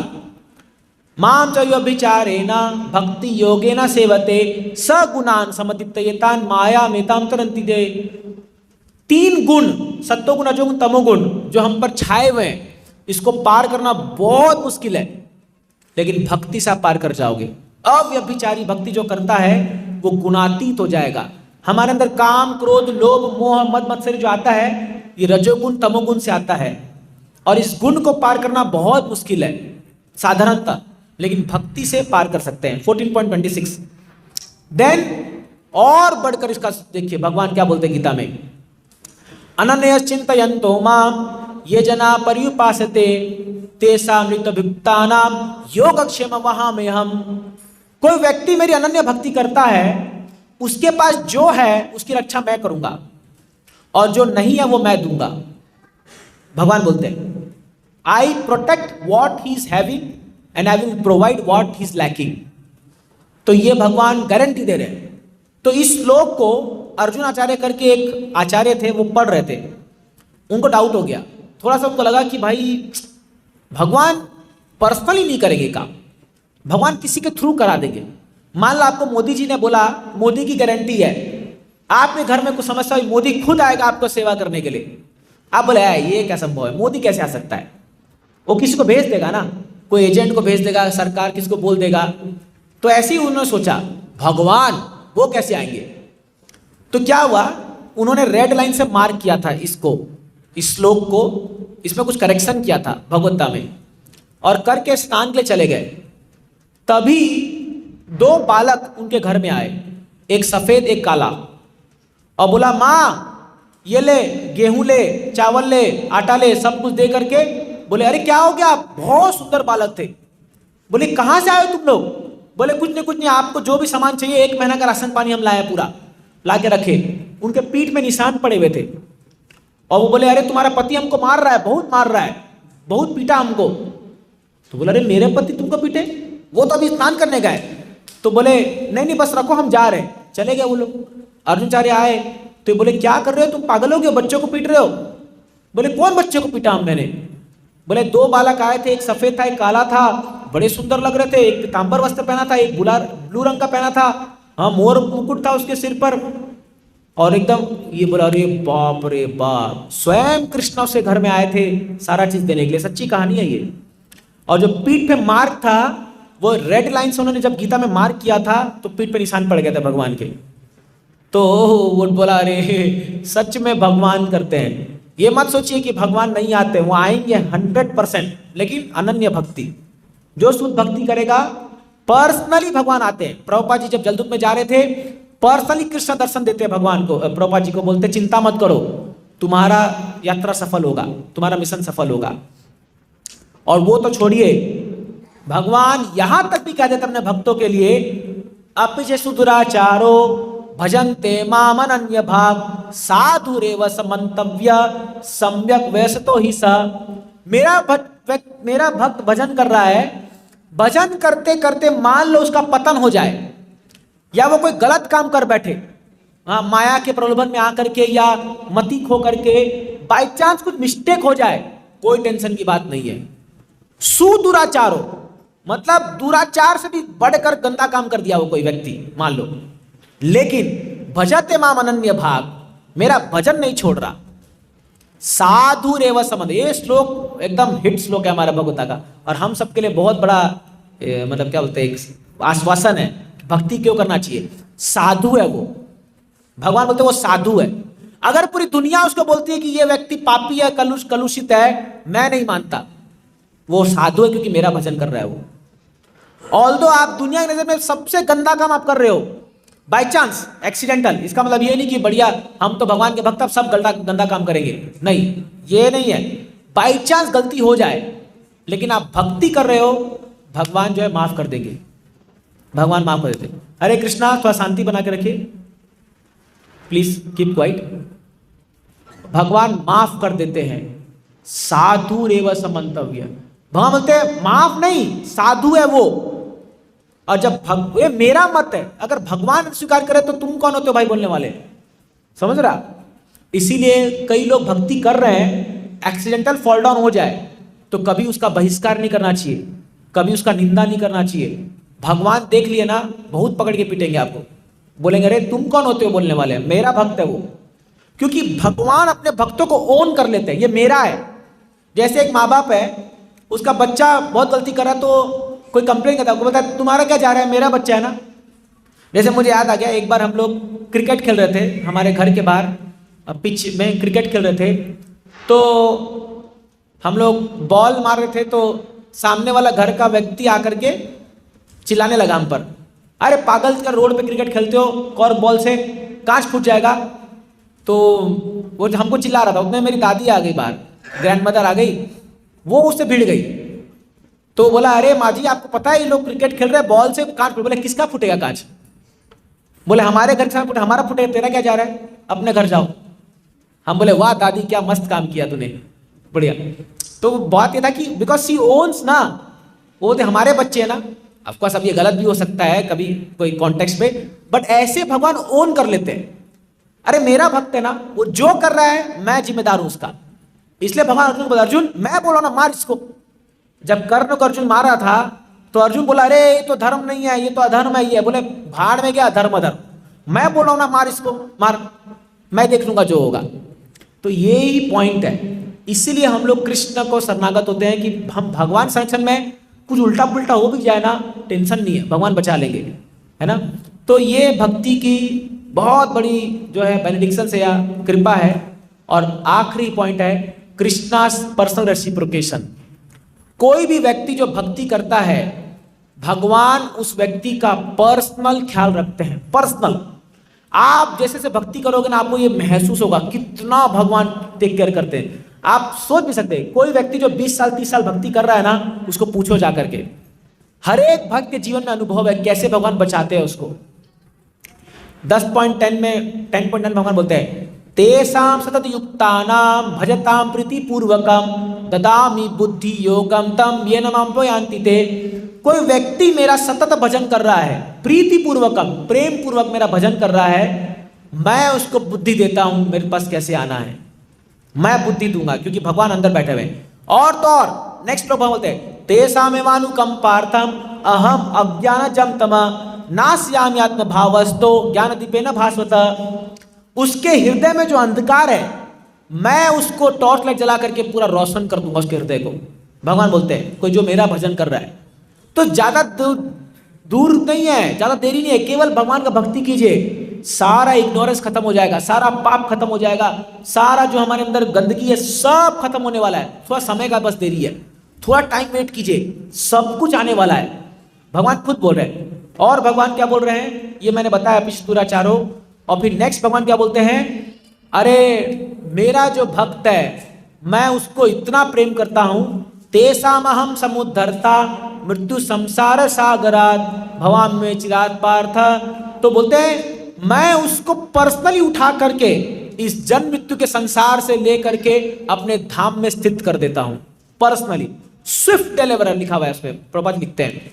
माम च व्यभिचारेण भक्ति योगेन सेवते सगुणान समतीत्येतान माया मेताम तरन्ति ते। 3 गुण, सत्वगुण रजोगुण तमोगुण, जो हम पर छाए हुए हैं, इसको पार करना बहुत मुश्किल है, लेकिन भक्ति से आप पार कर जाओगे। अव्यभिचारी भक्ति जो करता है वो गुणातीत हो जाएगा। हमारे अंदर काम क्रोध लोभ मोह मद मत्सर जो आता है, ये रजोगुण तमोगुण से आता है, और इस गुण को पार करना बहुत मुश्किल है साधारणतः, लेकिन भक्ति से पार कर सकते हैं। 14.26 देन और बढ़कर इसका देखिए भगवान क्या बोलते हैं गीता में, अनन्य चिंतयन्तो माम ये जना पर्युपासते तेषां नित्यभियुक्तानां योगक्षेम वहाम्यहम्। कोई व्यक्ति मेरी अनन्य भक्ति करता है, उसके पास जो है उसकी रक्षा मैं करूंगा, और जो नहीं है वो मैं दूंगा। भगवान बोलते हैं I protect what he is having and I will provide what he is lacking. तो ये भगवान गारंटी दे रहे हैं। तो इस श्लोक को अर्जुन आचार्य करके एक आचार्य थे, वो पढ़ रहे थे, उनको डाउट हो गया थोड़ा सा, उनको लगा कि भाई भगवान पर्सनली नहीं करेंगे काम, भगवान किसी के थ्रू करा देंगे। मान लो आपको मोदी जी ने बोला, मोदी की गारंटी है, आपके घर में कुछ समस्या हुई, मोदी खुद आएगा आपको सेवा करने के लिए। आप बोले ये क्या संभव है, मोदी कैसे आ सकता है? वो किसी को भेज देगा ना, कोई एजेंट को भेज देगा, सरकार किसी को बोल देगा। तो ऐसे ही उन्होंने सोचा भगवान वो कैसे आएंगे। तो क्या हुआ, उन्होंने रेड लाइन से मार्क किया था इसको, इस श्लोक को, इसमें कुछ करेक्शन किया था भगवद्गीता में, और करके स्नान के लिए चले गए। तभी 2 बालक उनके घर में आए, एक सफेद एक काला, और बोला माँ ये ले, गेहूं ले, चावल ले, आटा ले, सब कुछ दे करके। बोले अरे क्या हो गया, बहुत सुंदर बालक थे। बोले कहां से आए हो तुम लोग? बोले कुछ नहीं, आपको जो भी सामान चाहिए 1 महीना का राशन पानी हम लाए, पूरा ला के रखे। उनके पीठ में निशान पड़े हुए थे, और वो बोले अरे तुम्हारा पति हमको मार रहा है, बहुत मार रहा है, बहुत पीटा हमको। तो बोले अरे मेरे पति तुमको पीटे? वो तो अभी स्नान करने गए। तो बोले नहीं बस रखो, हम जा रहे हैं। चले गए वो लोग। अर्जुनाचार्य आए तो बोले क्या कर रहे हो तुम, पागल हो गए, बच्चों को पीट रहे हो? बोले कौन बच्चे को पीटा हम मैंने? बोले 2 बालक आए थे, एक सफेद था एक काला था, बड़े सुंदर लग रहे थे, एक पीतांबर वस्त्र पहना था, एक ब्लू रंग का पहना था, हाँ मोर मुकुट था उसके सिर पर, और एकदम ये बोला अरे बाप रे बाप, स्वयं कृष्ण उसके घर में आए थे सारा चीज देने के लिए। सच्ची कहानी है ये। और जो पीठ पे मार्क था, वो रेड लाइन से उन्होंने जब गीता में मार्क किया था, तो पीठ पे निशान पड़ गया था भगवान के। तो वो बोला अरे सच में भगवान करते हैं। ये मत सोचिए कि भगवान नहीं आते, वो आएंगे 100%, लेकिन अनन्य भक्ति, जो शुद्ध भक्ति करेगा पर्सनली भगवान आते हैं। प्रभुपाद जी जब जलदूत में जा रहे थे, पर्सनली कृष्ण दर्शन देते हैं भगवान को। प्रभुपाद जी को बोलते चिंता मत करो, तुम्हारा यात्रा सफल होगा, तुम्हारा मिशन सफल होगा। और वो तो छोड़िए, भगवान यहां तक भी कह देते अपने भक्तों के लिए, अपि सुदुराचारो भजन्ते माम अनन्य भाग साधुरेव समन्तव्य सम्यक वैसतो ही सा। मेरा भक्त भजन कर रहा है, भजन करते करते मान लो उसका पतन हो जाए, या वो कोई गलत काम कर बैठे, हाँ माया के प्रलोभन में आकर के, या मति खो करके बाई चांस कुछ मिस्टेक हो जाए, कोई टेंशन की बात नहीं है। सुदुराचारो मतलब दुराचार से भी बढ़कर गंदा काम कर दिया वो कोई व्यक्ति मान लो, लेकिन भजते माम अनन्य भाग, मेरा भजन नहीं छोड़ रहा। साधु रेव संबंध, ये श्लोक एकदम हिट श्लोक है हमारा भगवता का, और हम सबके लिए बहुत बड़ा मतलब क्या बोलते हैं आश्वासन है। भक्ति क्यों करना चाहिए? साधु है वो, भगवान बोलते वो साधु है। अगर पूरी दुनिया उसको बोलती है कि ये व्यक्ति पापी है, कलुषित है, मैं नहीं मानता, वो साधु है क्योंकि मेरा भजन कर रहा है वो। ऑल्दो आप दुनिया की नजर में सबसे गंदा काम आप कर रहे हो, बाय चांस एक्सीडेंटल, इसका मतलब ये नहीं कि बढ़िया हम तो भगवान के भक्त अब सब गंदा काम करेंगे, नहीं, ये नहीं है। बाय चांस गलती हो जाए लेकिन आप भक्ति कर रहे हो, भगवान जो है माफ कर देंगे, भगवान माफ कर देते। हरे कृष्णा, थोड़ा शांति बना के रखिए प्लीज, कीप क्वाइट। भगवान माफ कर देते हैं, साधु रेव समंतव्य, भगवान बोलते हैं माफ नहीं, साधु है वो। और जब ये मेरा मत है, अगर भगवान स्वीकार करे तो तुम कौन होते हो भाई बोलने वाले, समझ रहा? इसीलिए कई लोग भक्ति कर रहे हैं, एक्सीडेंटल फॉल डाउन हो जाए तो कभी उसका बहिष्कार नहीं करना चाहिए, कभी उसका निंदा नहीं करना चाहिए। भगवान देख लिए ना, बहुत पकड़ के पीटेंगे आपको, बोलेंगे अरे तुम कौन होते हो बोलने वाले, मेरा भक्त है वो। क्योंकि भगवान अपने भक्तों को ओन कर लेते हैं, ये मेरा है। जैसे एक माँ बाप है, उसका बच्चा बहुत गलती कर रहा तो कोई कंप्लेन करता है, उसको बोलता है तुम्हारा क्या जा रहा है, मेरा बच्चा है ना। जैसे मुझे याद आ गया, एक बार हम लोग क्रिकेट खेल रहे थे, हमारे घर के बाहर पिच में क्रिकेट खेल रहे थे, तो हम लोग बॉल मार रहे थे, तो सामने वाला घर का व्यक्ति आकर के चिल्लाने लगा हम पर, अरे पागल का रोड पे क्रिकेट खेलते हो, कॉर्क बॉल से कांच फूट जाएगा। तो वो हमको चिल्ला रहा था, उसमें मेरी दादी आ गई बाहर, ग्रैंड मदर आ गई, वो उससे भिड़ गई। तो बोला अरे माँ जी आपको पता है ये लोग क्रिकेट खेल रहे हैं, बॉल से कांच फूट। बोले किसका फूटेगा कांच? बोले हमारे घर से फूटे, हमारा फूटेगा, तेरा क्या जा रहा है, अपने घर जाओ। हम बोले वाह दादी क्या मस्त काम किया तूने, बढ़िया। तो बात ये था कि बिकॉज सी ओन्स ना, वो तो हमारे बच्चे हैं ना। ऑफकोर्स अब ये गलत भी हो सकता है कभी कोई कॉन्टेक्स्ट पे, बट ऐसे भगवान ओन कर लेते हैं, अरे मेरा भक्त है ना, वो जो कर रहा है मैं जिम्मेदार हूं उसका। इसलिए भगवान अर्जुन को बोला, अर्जुन मैं बोला ना मार इसको। जब कर्ण को अर्जुन मारा था तो अर्जुन बोला अरे ये तो धर्म नहीं है, ये तो अधर्म है, ये बोले भाड़ में गया धर्म अधर्म, मैं बोला ना मार इसको, मार, मैं देख लूंगा जो होगा। तो यही पॉइंट है, इसीलिए हम लोग कृष्ण को शरणागत होते हैं कि हम भगवान संरक्षण में कुछ उल्टा पुल्टा हो भी जाए ना, टेंशन नहीं है, भगवान बचा लेंगे, है ना। तो ये भक्ति की बहुत बड़ी जो है बेनेडिक्शन से या कृपा है। और आखिरी पॉइंट है कृष्णास पर्सनल रेसिप्रोकेशन। कोई भी व्यक्ति जो भक्ति करता है, भगवान उस व्यक्ति का पर्सनल ख्याल रखते हैं, पर्सनल। आप जैसे से भक्ति करोगे ना, आपको ये महसूस होगा कितना भगवान टेक केयर करते हैं। आप सोच भी सकते हैं, कोई व्यक्ति जो 20 साल 30 साल भक्ति कर रहा है ना, उसको पूछो जाकर के, हर एक भक्त के जीवन में अनुभव है कैसे भगवान बचाते हैं उसको। 10.10 में 10.10 भगवान बोलते हैं तेषां सतत युक्तानां भजतां प्रीति पूर्वकम ददामि बुद्धि योगम तम येन मां प्रयान्ति ते। कोई व्यक्ति मेरा सतत भजन कर रहा है, प्रीति पूर्वकम, प्रेम पूर्वक मेरा भजन कर रहा है, मैं उसको बुद्धि देता हूं मेरे पास कैसे आना है, मैं बुद्धि दूंगा क्योंकि भगवान अंदर बैठे हुए। और तो और नेक्स्ट श्लोक बोलते हैं तेषामेवानुकं पार्थम अहम अज्ञानजं तम नास्यामि आत्म भावस्तो ज्ञान दीपेन भास्वत। उसके हृदय में जो अंधकार है मैं उसको टॉर्च लाइट जला करके पूरा रोशन कर दूंगा उसके हृदय को। भगवान बोलते हैं कोई जो मेरा भजन कर रहा है, तो ज्यादा दूर नहीं है, ज्यादा देरी नहीं है, केवल भगवान का भक्ति कीजिए, सारा इग्नोरेंस खत्म हो जाएगा, सारा पाप खत्म हो जाएगा, सारा जो हमारे अंदर गंदगी है सब खत्म होने वाला है। थोड़ा समय का बस देरी है, थोड़ा टाइम वेट कीजिए, सब कुछ आने वाला है। भगवान खुद बोल रहे हैं। और भगवान क्या बोल रहे हैं ये मैंने बताया पिछले पूरा चारों। और फिर नेक्स्ट भगवान क्या बोलते हैं, अरे मेरा जो भक्त है मैं उसको इतना प्रेम करता हूं, तेषामहं समुद्धर्ता मृत्यु संसार सागरात भवामि में चिरात पार्थ। तो बोलते हैं मैं उसको पर्सनली उठा करके इस जन्म मृत्यु के संसार से लेकर के अपने धाम में स्थित कर देता हूं पर्सनली। स्विफ्ट डिलीवरर लिखा हुआ है उसमें, प्रभुपाद लिखते हैं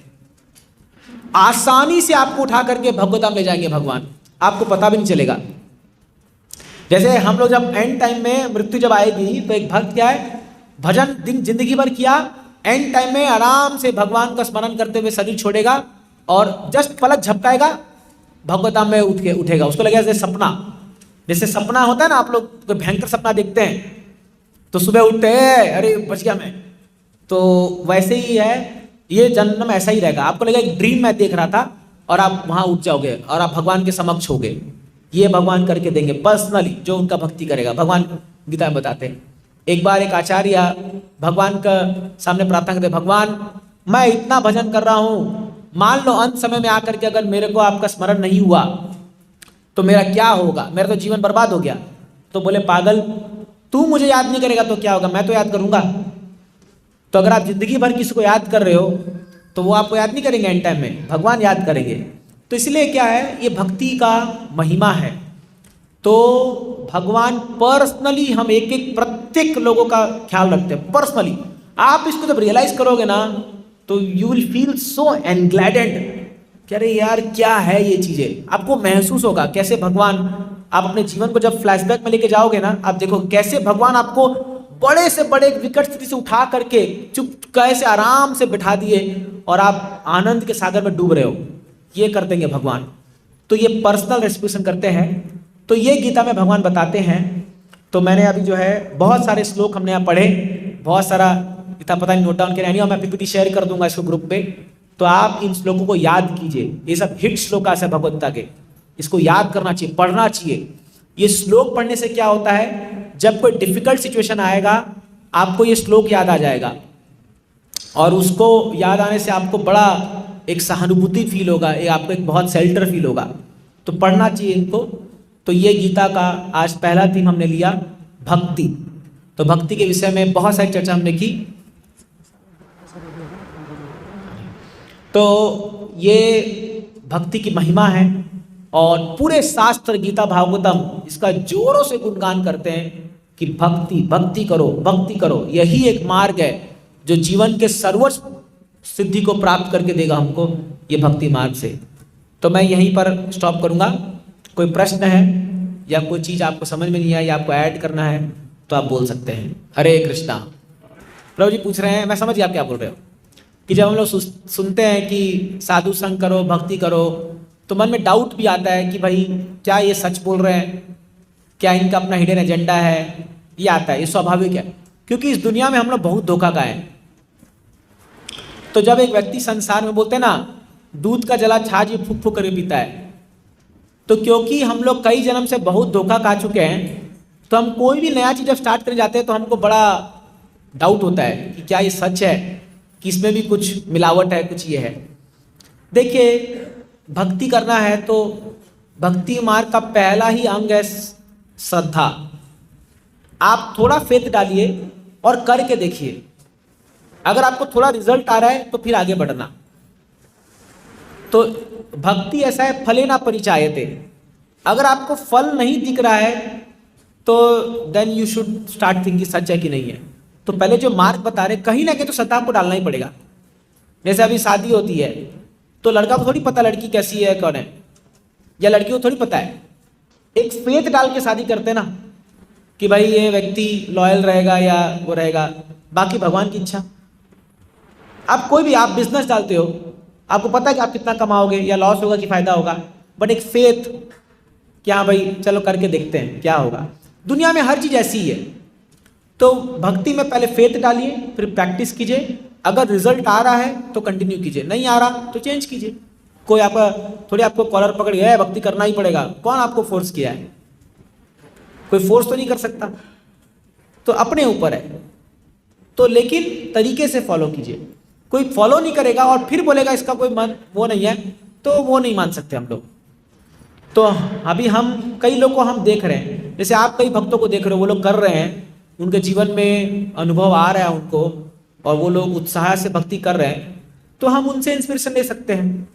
आसानी से आपको उठा करके भगवत ले जाएंगे भगवान, आपको पता भी नहीं चलेगा। जैसे हम लोग जब एंड टाइम में मृत्यु जब आएगी तो एक भक्त क्या है, भजन दिन जिंदगी भर किया, एंड टाइम में आराम से भगवान का स्मरण करते हुए शरीर छोड़ेगा और जस्ट पलक झपकाएगा भगवताम में उठ के उठेगा। उसको लगेगा जैसे सपना, जैसे सपना होता है ना, आप लोग कोई भयंकर सपना देखते हैं तो सुबह उठते हैं अरे बच गया मैं, तो वैसे ही है ये जन्म ऐसा ही रहेगा। आपको लगेगा एक ड्रीम मैं देख रहा था, और आप वहाँ उठ जाओगे और आप भगवान के समक्ष होगे, ये भगवान करके देंगे पर्सनली, जो उनका भक्ति करेगा। भगवान गीता में बताते हैं। एक बार एक आचार्य भगवान का सामने प्रार्थना करते, भगवान मैं इतना भजन कर रहा हूँ, मान लो अंत समय में आकर के अगर मेरे को आपका स्मरण नहीं हुआ तो मेरा क्या होगा, मेरा तो जीवन बर्बाद हो गया। तो बोले पागल, तू मुझे याद नहीं करेगा तो क्या होगा, मैं तो याद करूंगा। तो अगर आप जिंदगी भर किसी को याद कर रहे हो तो वो आपको याद नहीं करेंगे, एंड टाइम में भगवान याद करेंगे। तो इसलिए क्या है, ये भक्ति का महिमा है। तो भगवान पर्सनली, हम एक एक प्रत्येक लोगों का ख्याल रखते हैं पर्सनली। आप इसको जब रियलाइज करोगे ना तो यू विल फील सो एनग्लैडेड कि अरे यार क्या है ये चीजें। आपको महसूस होगा कैसे भगवान, आप अपने जीवन को जब फ्लैशबैक में लेके जाओगे ना, आप देखो कैसे भगवान आपको बड़े से बड़े विकट स्थिति से उठा करके चुप कैसे आराम से बिठा दिए और आप आनंद के सागर में डूब रहे हो। ये कर देंगे भगवान। तो ये पर्सनल रेस्पिरेशन करते हैं। तो ये गीता में भगवान बताते हैं। तो मैंने अभी जो है बहुत सारे श्लोक हमने यहाँ पढ़े, बहुत सारा इतना पता नहीं नोट डाउन किया नहीं, और मैं पीपीटी शेयर कर दूंगा इसको ग्रुप पे। तो आप इन श्लोकों को याद कीजिए, ये सब हिट श्लोक है भगवद्गीता के, इसको याद करना चाहिए, पढ़ना चाहिए। ये श्लोक पढ़ने से क्या होता है, जब कोई डिफिकल्ट सिचुएशन आएगा आपको ये श्लोक याद आ जाएगा, और उसको याद आने से आपको बड़ा एक सहानुभूति फील होगा, आपको एक बहुत शेल्टर फील होगा। तो पढ़ना चाहिए इनको। तो ये गीता का आज पहला थीम हमने लिया, भक्ति। तो भक्ति के विषय में बहुत सारी चर्चा हमने की। तो ये भक्ति की महिमा है, और पूरे शास्त्र गीता भागवतम इसका जोरों से गुणगान करते हैं कि भक्ति भक्ति करो, भक्ति करो। यही एक मार्ग है जो जीवन के सर्वोच्च सिद्धि को प्राप्त करके देगा हमको, ये भक्ति मार्ग से। तो मैं यहीं पर स्टॉप करूंगा। कोई प्रश्न है या कोई चीज़ आपको समझ में नहीं आई, आपको ऐड करना है तो आप बोल सकते हैं। हरे कृष्णा। प्रभु जी पूछ रहे हैं, मैं समझ गया आप क्या बोल रहे हो, कि जब हम लोग सुनते हैं कि साधु संग करो, भक्ति करो, तो मन में डाउट भी आता है कि भाई क्या ये सच बोल रहे हैं, क्या इनका अपना हिडन एजेंडा है। ये आता है, ये स्वाभाविक है, क्योंकि इस दुनिया में हम लोग बहुत धोखा खाए हैं। तो जब एक व्यक्ति संसार में, बोलते हैं ना, दूध का जला छाछ ये फूक फूक करके पीता है, तो क्योंकि हम लोग कई जन्म से बहुत धोखा खा चुके हैं, तो हम कोई भी नया चीज़ जब स्टार्ट करने जाते हैं तो हमको बड़ा डाउट होता है कि क्या ये सच है, कि इसमें भी कुछ मिलावट है, कुछ ये है। देखिए, भक्ति करना है तो भक्ति मार्ग का पहला ही अंग है श्रद्धा। आप थोड़ा फेथ डालिए और करके देखिए, अगर आपको थोड़ा रिजल्ट आ रहा है तो फिर आगे बढ़ना। तो भक्ति ऐसा है, फले ना परिचायते। अगर आपको फल नहीं दिख रहा है तो then you should start thinking सच है कि नहीं है। तो पहले जो मार्ग बता रहे, कहीं ना कहीं तो श्रद्धा को डालना ही पड़ेगा। जैसे अभी शादी होती है तो लड़का को थोड़ी पता लड़की कैसी है, कौन है, या लड़की को थोड़ी पता है। एक फेथ डाल के शादी करते ना कि भाई ये व्यक्ति लॉयल रहेगा या वो रहेगा, बाकी भगवान की इच्छा। आप कोई भी, आप बिजनेस डालते हो, आपको पता है कि आप कितना कमाओगे या लॉस होगा कि फायदा होगा, बट एक फेथ कि हाँ भाई चलो करके देखते हैं क्या होगा। दुनिया में हर चीज ऐसी ही है। तो भक्ति में पहले फेथ डालिए, फिर प्रैक्टिस कीजिए। अगर रिजल्ट आ रहा है तो कंटिन्यू कीजिए, नहीं आ रहा तो चेंज कीजिए। कोई आपका थोड़ी आपको कॉलर पकड़ गया है, भक्ति करना ही पड़ेगा, कौन आपको फोर्स किया है? कोई फोर्स तो नहीं कर सकता, तो अपने ऊपर है। तो लेकिन तरीके से फॉलो कीजिए। कोई फॉलो नहीं करेगा और फिर बोलेगा इसका कोई मन वो नहीं है, तो वो नहीं मान सकते हम लोग। तो अभी हम कई लोग को हम देख रहे हैं, जैसे आप कई भक्तों को देख रहे हो, वो लोग कर रहे हैं, उनके जीवन में अनुभव आ रहा है उनको, और वो लोग उत्साह से भक्ति कर रहे हैं, तो हम उनसे इंस्पिरेशन ले सकते हैं।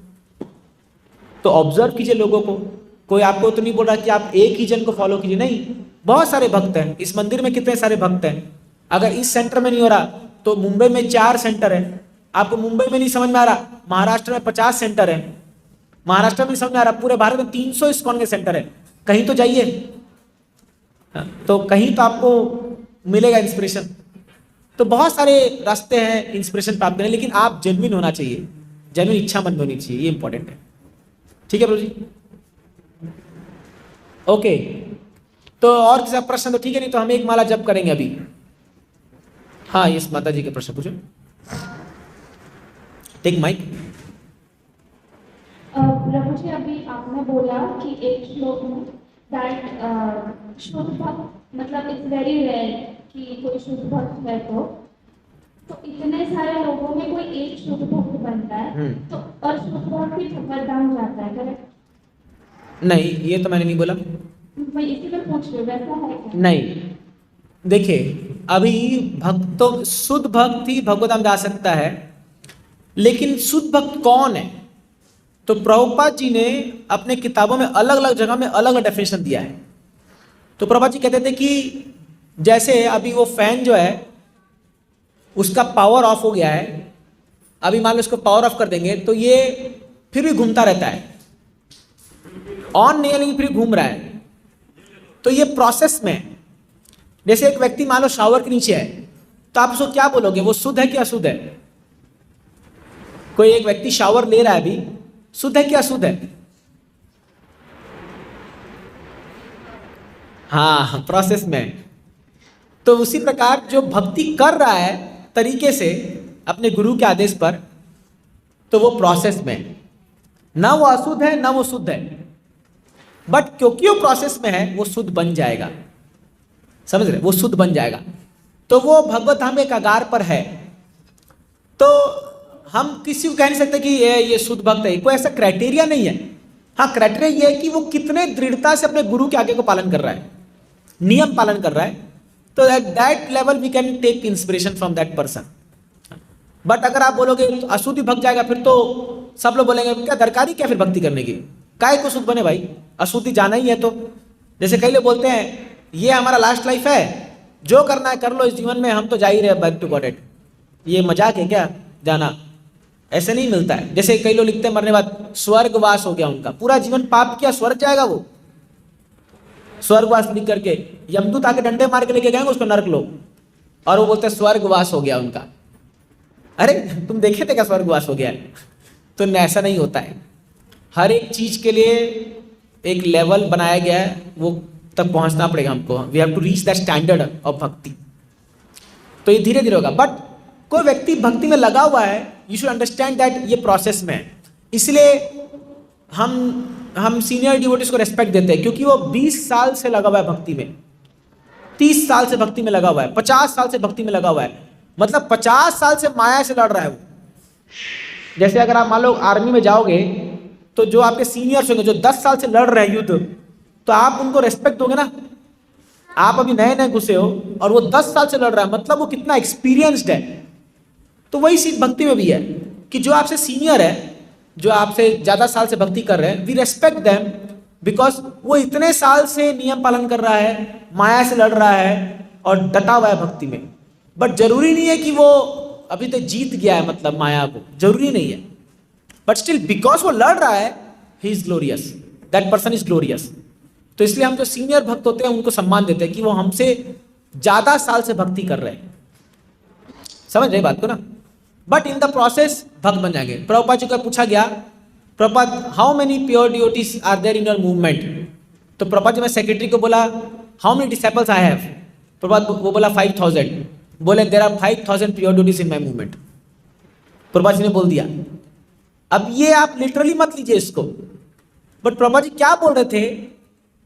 तो ऑब्जर्व कीजिए लोगों को। कोई आपको तो नहीं बोल रहा कि आप एक ही जन को फॉलो कीजिए, नहीं, बहुत सारे भक्त हैं। इस मंदिर में कितने सारे भक्त हैं। अगर इस सेंटर में नहीं हो रहा तो मुंबई में 4 सेंटर है। आपको मुंबई में नहीं समझ में आ रहा, महाराष्ट्र में 50 सेंटर है। महाराष्ट्र में नहीं समझ में आ रहा, पूरे भारत में 300 इस्कॉन के सेंटर है। कहीं तो जाइए, तो कहीं तो आपको मिलेगा इंस्पिरेशन। तो बहुत सारे रास्ते हैं इंस्पिरेशन प्राप्त करने, लेकिन आप जेन्युइन होना चाहिए, जेन्युइन इच्छा मन होनी चाहिए, ये इंपॉर्टेंट है। ठीक है प्रभु जी, ओके। तो और किसी प्रश्न तो ठीक है, नहीं तो हम एक माला जप करेंगे अभी। हाँ, यस माता जी के प्रश्न पूछो। Take mic. प्रभु जी, अभी आपने बोला कि एक श्लोक में दैट शुद्ध भक्त मतलब इट्स वेरी रेयर कि कोई शुद्ध भक्त है, तो इतने सारे लोगों में कोई एक शुद्ध भक्त बनता है, तो और शुद्ध भक्त भी भगवद्धाम जाता है, करेक्ट? नहीं, ये तो मैंने नहीं बोला। मैं इसी में पूछ रही हूँ, वैसा है क्या? नहीं, देखिए अभी भक्तों शुद्ध भक्त ही भगवतधाम जा सकता है, लेकिन शुद्ध भक्त कौन है? तो प्रभुपाद जी ने अपने किताबों में अलग अलग जगह में अलग अलग डेफिनेशन दिया है। तो प्रभुपाद जी कहते थे कि जैसे अभी वो फैन जो है उसका पावर ऑफ हो गया है, अभी मान लो इसको पावर ऑफ कर देंगे तो ये फिर भी घूमता रहता है, ऑन नहीं है लेकिन फिर घूम रहा है। तो ये प्रोसेस में, जैसे एक व्यक्ति मान लो शावर के नीचे है, तो आप उसको क्या बोलोगे, वो शुद्ध है कि अशुद्ध है? कोई एक व्यक्ति शावर ले रहा है अभी, शुद्ध है कि अशुद्ध है? हाँ, प्रोसेस में। तो उसी प्रकार जो भक्ति कर रहा है तरीके से अपने गुरु के आदेश पर, तो वो प्रोसेस में, ना वो अशुद्ध है ना वो शुद्ध है, बट क्योंकि वो प्रोसेस में है वो शुद्ध बन जाएगा। समझ रहे, वो शुद्ध बन जाएगा, तो वो भगवत धाम के कगार पर है। तो हम किसी को कह नहीं सकते कि ये शुद्ध भक्त है, कोई ऐसा क्राइटेरिया नहीं है। हाँ, क्राइटेरिया ये है कि वो कितने दृढ़ता से अपने गुरु के आगे को पालन कर रहा है, नियम पालन कर रहा है। तो at that level we can take inspiration from that person. But अगर आप बोलोगे तो अशुद्धि भक्त जाएगा, फिर तो सब लोग बोलेंगे क्या दरकार ही क्या फिर भक्ति करने की, काय को शुद्ध बने भाई, अशुद्धि जाना ही है। तो जैसे कई लोग बोलते हैं ये हमारा लास्ट लाइफ है, जो करना है कर लो इस जीवन में, हम तो जा ही रहे बैक टू गॉड इट, ये मजाक है क्या जाना? ऐसे नहीं मिलता है। जैसे कई लोग लिखते हैं मरने बाद स्वर्गवास हो गया उनका, पूरा जीवन पाप किया, स्वर्ग जाएगा वो? स्वर्गवास लिख करके यमदूत आके डंडे मार के लेके गए उसको नरक लो, और वो बोलते हैं स्वर्गवास हो गया उनका। अरे तुम देखे थे क्या स्वर्गवास हो गया है? तो ऐसा नहीं होता है। हर एक चीज के लिए एक लेवल बनाया गया है, वो तक पहुंचना पड़ेगा हमको। We have to reach that standard of bhakti. तो ये धीरे धीरे होगा। बट कोई व्यक्ति भक्ति में लगा हुआ है, यू शुड अंडरस्टैंड दैट ये प्रोसेस में है। इसलिए हम सीनियर डिवोटीज को रेस्पेक्ट देते हैं, क्योंकि वो 20 साल से लगा हुआ है भक्ति में, 30 साल से भक्ति में लगा हुआ है, 50 साल से भक्ति में लगा हुआ है, मतलब 50 साल से माया से लड़ रहा है वो। जैसे अगर आप मान लो आर्मी में जाओगे, तो जो आपके सीनियर्स होंगे जो 10 साल से लड़ रहे हैं युद्ध, तो आप उनको रेस्पेक्ट दोगे ना। आप अभी नए नए घुसे हो और वो 10 साल से लड़ रहा है, मतलब वो कितना एक्सपीरियंस्ड है। तो वही चीज भक्ति में भी है कि जो आपसे सीनियर है, जो आपसे ज्यादा साल से भक्ति कर रहे हैं, वी रेस्पेक्ट देम बिकॉज वो इतने साल से नियम पालन कर रहा है, माया से लड़ रहा है और डटा हुआ है भक्ति में। बट जरूरी नहीं है कि वो अभी तक जीत गया है, मतलब माया को, जरूरी नहीं है। बट स्टिल बिकॉज वो लड़ रहा है, he is glorious, that person is glorious. तो इसलिए हम जो सीनियर भक्त होते हैं उनको सम्मान देते हैं कि वो हमसे ज्यादा साल से भक्ति कर रहे हैं। समझ रहे बात को ना? बट इन द प्रोसेस भक्त बन जाएंगे। प्रभुपाद जी को पूछा गया, Prabhupada how many pure devotees are there in your movement? तो प्रभुपाद जी मैं सेक्रेटरी को बोला how many disciples I have? Prabhupada वो बोला 5000। बोले there are 5000 pure devotees in my movement. Prabhupada ji ने बोल दिया। अब ये आप लिटरली मत लीजिए इसको, बट प्रभुपाद जी क्या बोल रहे थे,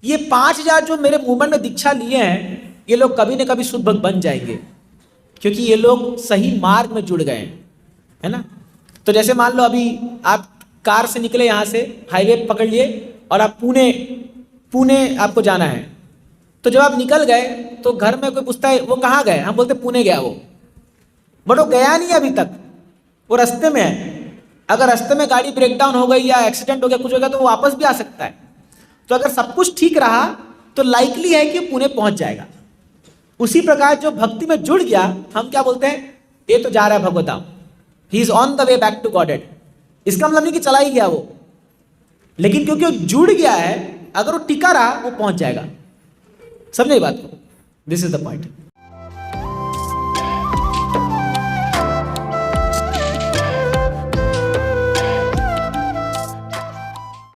ये 5000 जो मेरे मूवमेंट में दीक्षा लिए हैं, ये लोग कभी न कभी शुद्ध भक्त बन जाएंगे, क्योंकि ये लोग सही मार्ग में जुड़ गए हैं, है ना? तो जैसे मान लो अभी आप कार से निकले, यहाँ से हाईवे पकड़ लिए और आप पुणे आपको जाना है। तो जब आप निकल गए तो घर में कोई पूछता है वो कहाँ गए, हम बोलते पुणे गया वो, बट वो गया नहीं अभी तक, वो रास्ते में है। अगर रास्ते में गाड़ी ब्रेक डाउन हो गई या एक्सीडेंट हो गया, कुछ हो गया, तो वो वापस भी आ सकता है। तो अगर सब कुछ ठीक रहा तो लाइकली है कि पुणे पहुंच जाएगा। उसी प्रकार जो भक्ति में जुड़ गया, हम क्या बोलते हैं, ये तो जा रहा है Bhagavatam, he is on the way back to Godhead. इसका मतलब नहीं कि चला ही गया वो, लेकिन क्योंकि वो जुड़ गया है, अगर वो टिका रहा वो पहुंच जाएगा। समझे बात को? This is the point.